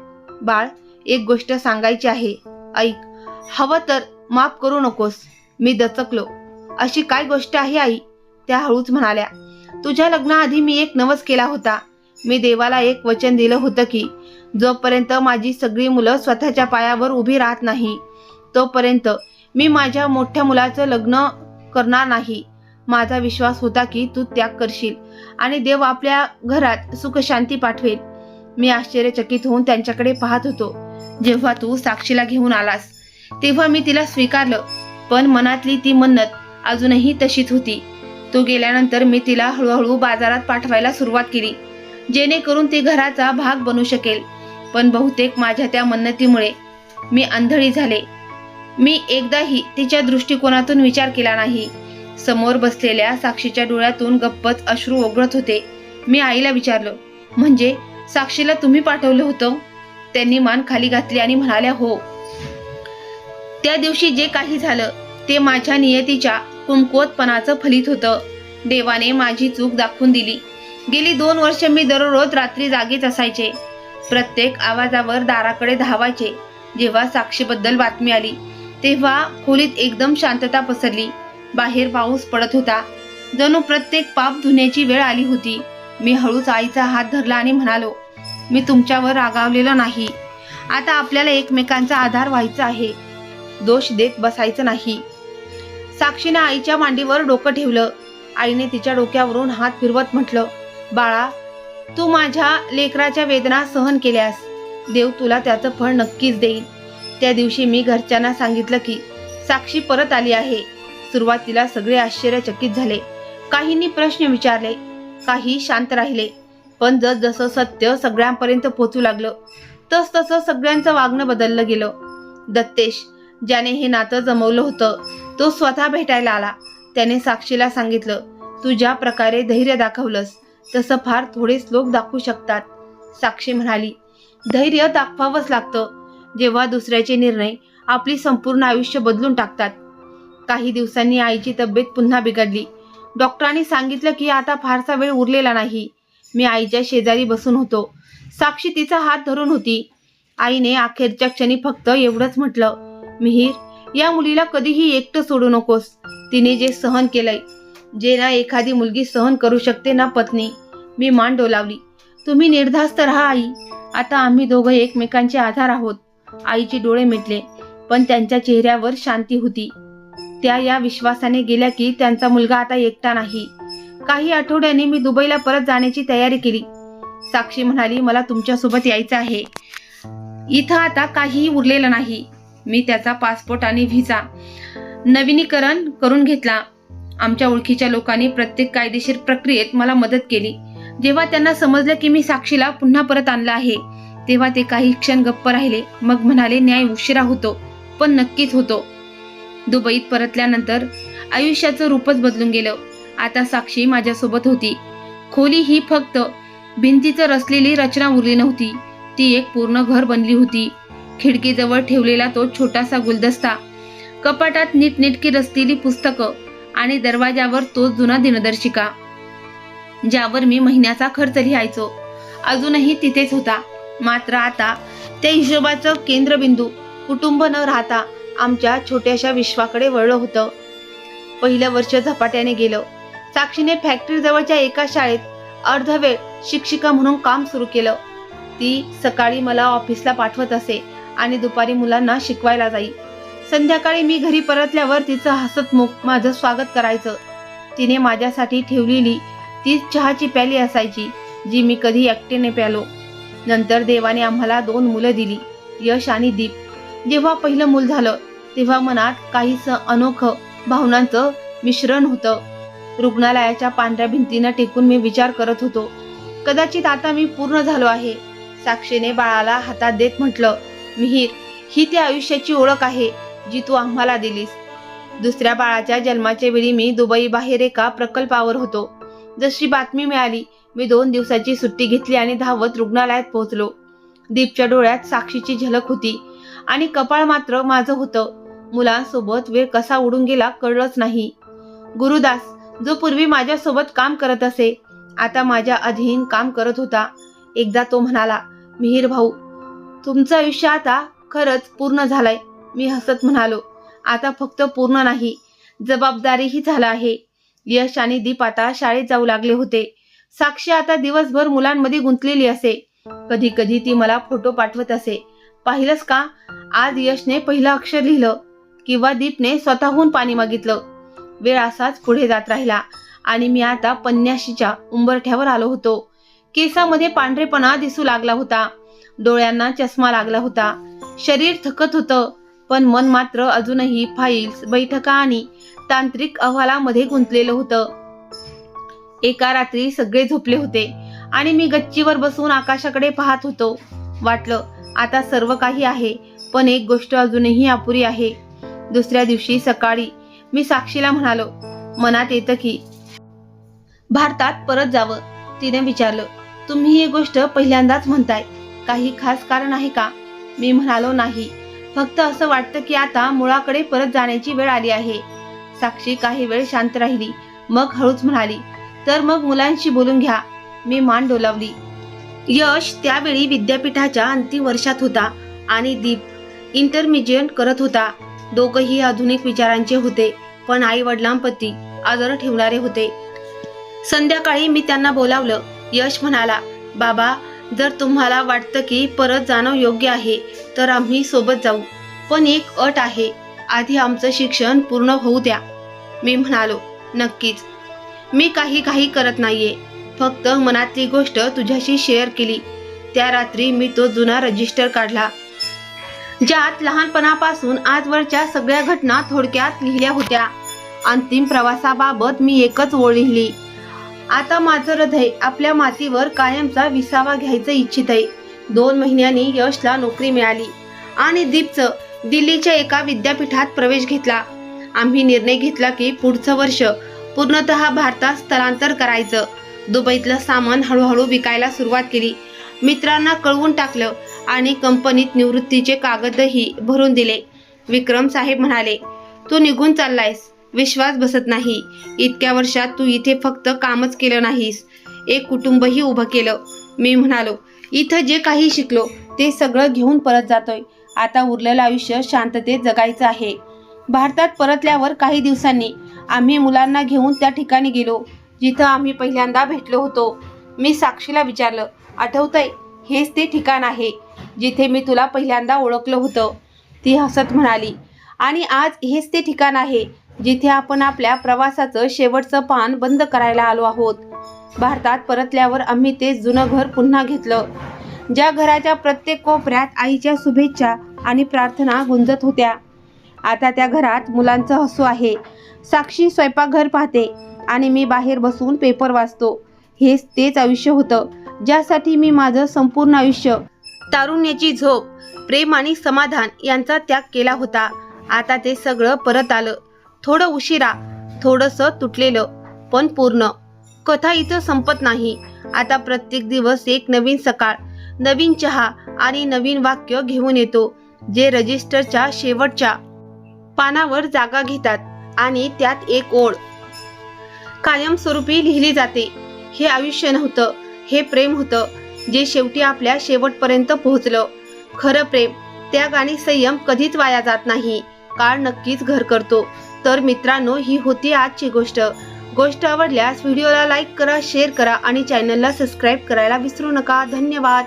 बाळ, एक गोष्ट सांगायची आहे, ऐक. हवं तर माफ करू नकोस. मी दचकलो. अशी काय गोष्ट आहे आई? त्या हळूच म्हणाल्या, तुझ्या लग्नाआधी मी एक नवस केला होता. मी देवाला एक वचन दिलं होतं की जोपर्यंत माझी सगळी मुलं स्वतःच्या पायावर उभी राहत नाही तोपर्यंत मी माझ्या मोठ्या मुलाचं लग्न करणार नाही. माझा विश्वास होता की तू त्याग करशील आणि देव आपल्या घरात सुख शांती पाठवेल. मी आश्चर्यचकित होऊन त्यांच्याकडे पाहत होतो. जेव्हा तू साक्षीला घेऊन आलास तेव्हा मी तिला स्वीकारलं, पण मनातली ती मन्नत अजूनही तशीच होती. तू गेल्यानंतर मी तिला हळूहळू बाजारात पाठवायला सुरुवात केली, जेणेकरून ती घराचा भाग बनू शकेल. पण बहुतेक माझ्या त्या मन्नतीमुळे मी आंधळी झाले. मी एकदाही तिच्या दृष्टिकोनातून विचार केला नाही. समोर बसलेल्या साक्षीच्या डोळ्यातून गप्पच अश्रू ओघळत होते. मी आईला विचारलं, म्हणजे साक्षीला तुम्ही पाठवलं होतं? त्यांनी मान खाली घातली आणि म्हणाल्या, हो. त्या दिवशी जे काही झालं ते माझ्या नियतीच्या कमकुवतपणाचं फलित होतं. देवाने माझी चूक दाखवून दिली. गेली 2 वर्ष मी दररोज रात्री जागीच असायचे. प्रत्येक आवाजावर दाराकडे धावायचे. जेव्हा साक्षीबद्दल बातमी आली तेव्हा खोलीत एकदम शांतता पसरली. बाहेर पाऊस पडत होता. जणू प्रत्येक पाप धुण्याची वेळ आली होती. मी हळूच आईचा हात धरला आणि म्हणालो, मी तुमच्यावर रागावलेलो नाही. आता आपल्याला एकमेकांचा आधार व्हायचा आहे, दोष देत बसायचं नाही. साक्षीने आईच्या मांडीवर डोकं ठेवलं. आईने तिच्या डोक्यावरून हात फिरवत म्हटलं, बाळा, तू माझ्या लेकराच्या वेदना सहन केल्यास देव तुला त्याचं फळ नक्कीच देईल. त्या दिवशी मी घरच्यांना सांगितलं की साक्षी परत आली आहे. सुरुवातीला सगळे आश्चर्यचकित झाले, काहींनी प्रश्न विचारले, काही शांत राहिले. पण जसं सत्य सगळ्यांपर्यंत पोहोचू लागलं तसं सगळ्यांचं वागणं बदललं गेलं. दत्तेश, ज्याने हे नातं जमवलं होतं, तो स्वतः भेटायला आला. त्याने साक्षीला सांगितलं, तू ज्या प्रकारे धैर्य दाखवलंस तसं फार थोडेच लोक दाखवू शकतात. साक्षी म्हणाली, धैर्य दाखवावंच लागतं जेव्हा दुसऱ्याचे निर्णय आपली संपूर्ण आयुष्य बदलून टाकतात. काही दिवसांनी आईची तब्येत पुन्हा बिघडली. डॉक्टरांनी सांगितलं की आता फारसा वेळ उरलेला नाही. मी आईच्या शेजारी बसून होतो. साक्षी तिचा हात धरून होती. आईने अखेरच्या क्षणी फक्त एवढंच म्हटलं, मिहीर, या मुलीला कधीही एकटं सोडू नकोस. तिने जे सहन केलंय, जे ना एखादी मुलगी सहन करू शकते ना पत्नी. मी मान डोलावली. तुम्ही निर्धास्त राहा आई. आता आम्ही दोघं एकमेकांचे आधार आहोत. आईचे डोळे मिटले, पण त्यांच्या चेहऱ्यावर शांती होती. त्या या विश्वासाने गेल्या की त्यांचा मुलगा आता एकटा नाही. काही आठवड्यांनी मी दुबईला परत जाण्याची तयारी केली. साक्षी म्हणाली, मला तुमच्यासोबत यायचं आहे. इथं आता काहीही उरलेलं नाही. मी त्याचा पासपोर्ट आणि व्हिसा नवीनीकरण करून घेतला. आमच्या ओळखीच्या लोकांनी प्रत्येक कायदेशीर प्रक्रियेत मला मदत केली. जेव्हा त्यांना समजलं की मी साक्षीला पुन्हा परत आणलं आहे, तेव्हा ते काही क्षण गप्प राहिले. मग म्हणाले, न्याय उशिरा होतो, पण नक्कीच होतो. दुबईत परतल्यानंतर आयुष्याचं रूपच बदलून गेलं. आता साक्षी माझ्यासोबत होती. खोली ही फक्त भिंतीचं रचलेली रचना उरली नव्हती, ती एक पूर्ण घर बनली होती. खिडकीजवळ ठेवलेला तो छोटासा गुलदस्ता, कपाटात नीटनेटकी रचलेली पुस्तकं आणि दरवाजावर तो जुना दिनदर्शिका ज्यावर मी महिन्याचा खर्च लिहायचो, अजूनही तिथेच होता. मात्र आता त्या हिशोबाचं केंद्रबिंदू कुटुंब न राहता आमच्या छोट्याशा विश्वाकडे वळलं होतं. पहिलं वर्ष झपाट्याने गेलं. साक्षीने फॅक्टरी जवळच्या एका शाळेत अर्धवेळ शिक्षिका म्हणून काम सुरू केलं. ती सकाळी मला ऑफिसला पाठवत असे आणि दुपारी मुलांना शिकवायला जाई. संध्याकाळी मी घरी परतल्यावर तिचं हसतमुख माझं स्वागत करायचं. तिने माझ्यासाठी ठेवलेली ती चहाची प्याली असायची, जी मी कधी एकटीने प्यालो. नंतर देवाने आम्हाला 2 मुलं दिली, यश आणि दीप. जेव्हा पहिलं मूल झालं तेव्हा मनात काहीसं अनोखं भावनांचं मिश्रण होतं. रुग्णालयाच्या पांढऱ्या भिंतींना टेकून मी विचार करत होतो, कदाचित आता मी पूर्ण झालो आहे. साक्षीने बाळाला हातात देत म्हटलं, मिहीर, ही त्या आयुष्याची ओळख आहे जी तू आम्हाला दिलीस. दुसऱ्या बाळाच्या जन्माच्या वेळी मी दुबई बाहेर एका प्रकल्पावर होतो. जशी बातमी मिळाली, मी 2 दिवसाची सुट्टी घेतली आणि धावत रुग्णालयात पोहोचलो. दीपच्या डोळ्यात साक्षीची झलक होती आणि कपाळ मात्र माझं होतं. मुलांसोबत वेळ कसा उडून गेला कळलंच नाही. गुरुदास, जो पूर्वी माझ्यासोबत काम करत असे, आता माझ्या अधीन काम करत होता. एकदा तो म्हणाला, मिहीर भाऊ, तुमचं आयुष्य आता खरंच पूर्ण झालंय. मी हसत म्हणालो, आता फक्त पूर्ण नाही, जबाबदारीही झालं आहे. यश आणि दीप आता शाळेत जाऊ लागले होते. साक्षी आता दिवसभर मुलांमध्ये गुंतलेली असे. कधी कधी ती मला फोटो पाठवत असे, पाहिलंस का, आज यशने पहिलं अक्षर लिहिलं, किंवा दीपने स्वतःहून पाणी मागितलं. वेळ असाच पुढे जात राहिला आणि मी आता 85च्या उंबरठ्यावर आलो होतो. केसामध्ये पांढरेपणा दिसू लागला होता. डोळ्यांना चष्मा लागला होता. शरीर थकत होतं, पण मन मात्र अजूनही फाईल्स, बैठका आणि तांत्रिक अहवालामध्ये गुंतलेलं होतं. एका रात्री सगळे झोपले होते आणि मी गच्चीवर बसून आकाशाकडे पाहत होतो. वाटलं, आता सर्व काही आहे, पण एक गोष्ट अजूनही अपुरी आहे. दुसऱ्या दिवशी सकाळी मी साक्षीला म्हणालो, मनात येतं की भारतात परत जावं. तिने विचारलं, तुम्ही ही गोष्ट पहिल्यांदाच म्हणताय, काही खास कारण आहे का? मी म्हणालो, नाही, फक्त असं वाटतं की आता मुळाकडे परत जाण्याची वेळ आली आहे. साक्षी काही वेळ शांत राहिली, मग हळूच म्हणाली, तर मग मुलांशी बोलून घ्या. मी मान डोलावली. यश त्यावेळी विद्यापीठाच्या अंतिम वर्षात होता आणि दीप इंटरमिजिएट करत होता. दोघंही आधुनिक विचारांचे होते, पण आई वडिलांप्रती आदर ठेवणारे होते. संध्याकाळी मी त्यांना बोलावलं. यश म्हणाला, बाबा, जर तुम्हाला वाटतं की परत जाणं योग्य आहे तर आम्ही सोबत जाऊ, पण एक अट आहे, आधी आमचं शिक्षण पूर्ण होऊ द्या. मी म्हणालो, नक्कीच. मी काही करत नाहीये, फक्त मनातली गोष्ट तुझ्याशी शेअर केली. त्या रात्री मी तो जुना रजिस्टर काढला, ज्यात लहानपणापासून आजवरच्या सगळ्या घटना थोडक्यात लिहिल्या होत्या. अंतिम प्रवासाबाबत मी एकच ओळ लिहिली. आता माझं हृदय आपल्या मातीवर कायमचा विसावा घ्यायचं इच्छित आहे. 2 महिन्यांनी यशला नोकरी मिळाली आणि दीपचं दिल्लीच्या एका विद्यापीठात प्रवेश घेतला. आम्ही निर्णय घेतला की पुढचं वर्ष पूर्णतः भारतात स्थलांतर करायचं. दुबईतलं सामान हळूहळू विकायला सुरुवात केली. मित्रांना कळवून टाकलं आणि कंपनीत निवृत्तीचे कागदही भरून दिले. विक्रम साहेब म्हणाले, तू निघून चाललायस, विश्वास बसत नाही. इतक्या वर्षात तू इथे फक्त कामच केलं नाहीस, एक कुटुंबही उभं केलं. मी म्हणालो, इथं जे काही शिकलो ते सगळं घेऊन परत जातोय. आता उरलेलं आयुष्य शांततेत जगायचं आहे. भारतात परतल्यावर काही दिवसांनी आम्ही मुलांना घेऊन त्या ठिकाणी गेलो जिथं आम्ही पहिल्यांदा भेटलो होतो. मी साक्षीला विचारलं, आठवतंय, हेच ते ठिकाण आहे जिथे मी तुला पहिल्यांदा ओळखलं होतं. ती हसत म्हणाली, आणि आज हेच ते ठिकाण आहे जिथे आपण आपल्या प्रवासाचं शेवटचं पान बंद करायला आलो आहोत. भारतात परतल्यावर आम्ही ते जुनं घर पुन्हा घेतलं, ज्या घराच्या प्रत्येक कोपऱ्यात आईच्या शुभेच्छा आणि प्रार्थना गुंजत होत्या. आता त्या घरात मुलांचं हसू आहे. साक्षी स्वयंपाकघर पाहते आणि मी बाहेर बसून पेपर वाचतो. हेच तेच आयुष्य होतं ज्यासाठी मी माझं संपूर्ण आयुष्य, तारुण्याची झोप, प्रेम आणि समाधान यांचा त्याग केला होता. आता ते सगळं परत आलं. थोडं उशिरा, थोडंसं तुटलेलं, पण पूर्ण. कथा इथं संपत नाही. आता प्रत्येक दिवस एक नवीन सकाळ, नवीन चहा आणि नवीन वाक्य घेऊन येतो, जे रजिस्टरच्या शेवटच्या पानावर जागा घेतात आणि त्यात एक ओळ कायमस्वरूपी लिहिली जाते. हे आयुष्य नव्हतं, हे प्रेम होतं, जे शेवटी आपल्या शेवटपर्यंत पोहोचलं. खरं प्रेम, त्याग आणि संयम कधीच वाया जात नाही. काळ नक्कीच घर करतो. तर मित्रांनो, ही होती आजची गोष्ट आवडल्यास व्हिडिओला लाईक करा, शेअर करा आणि चॅनलला सबस्क्राईब करायला विसरू नका. धन्यवाद.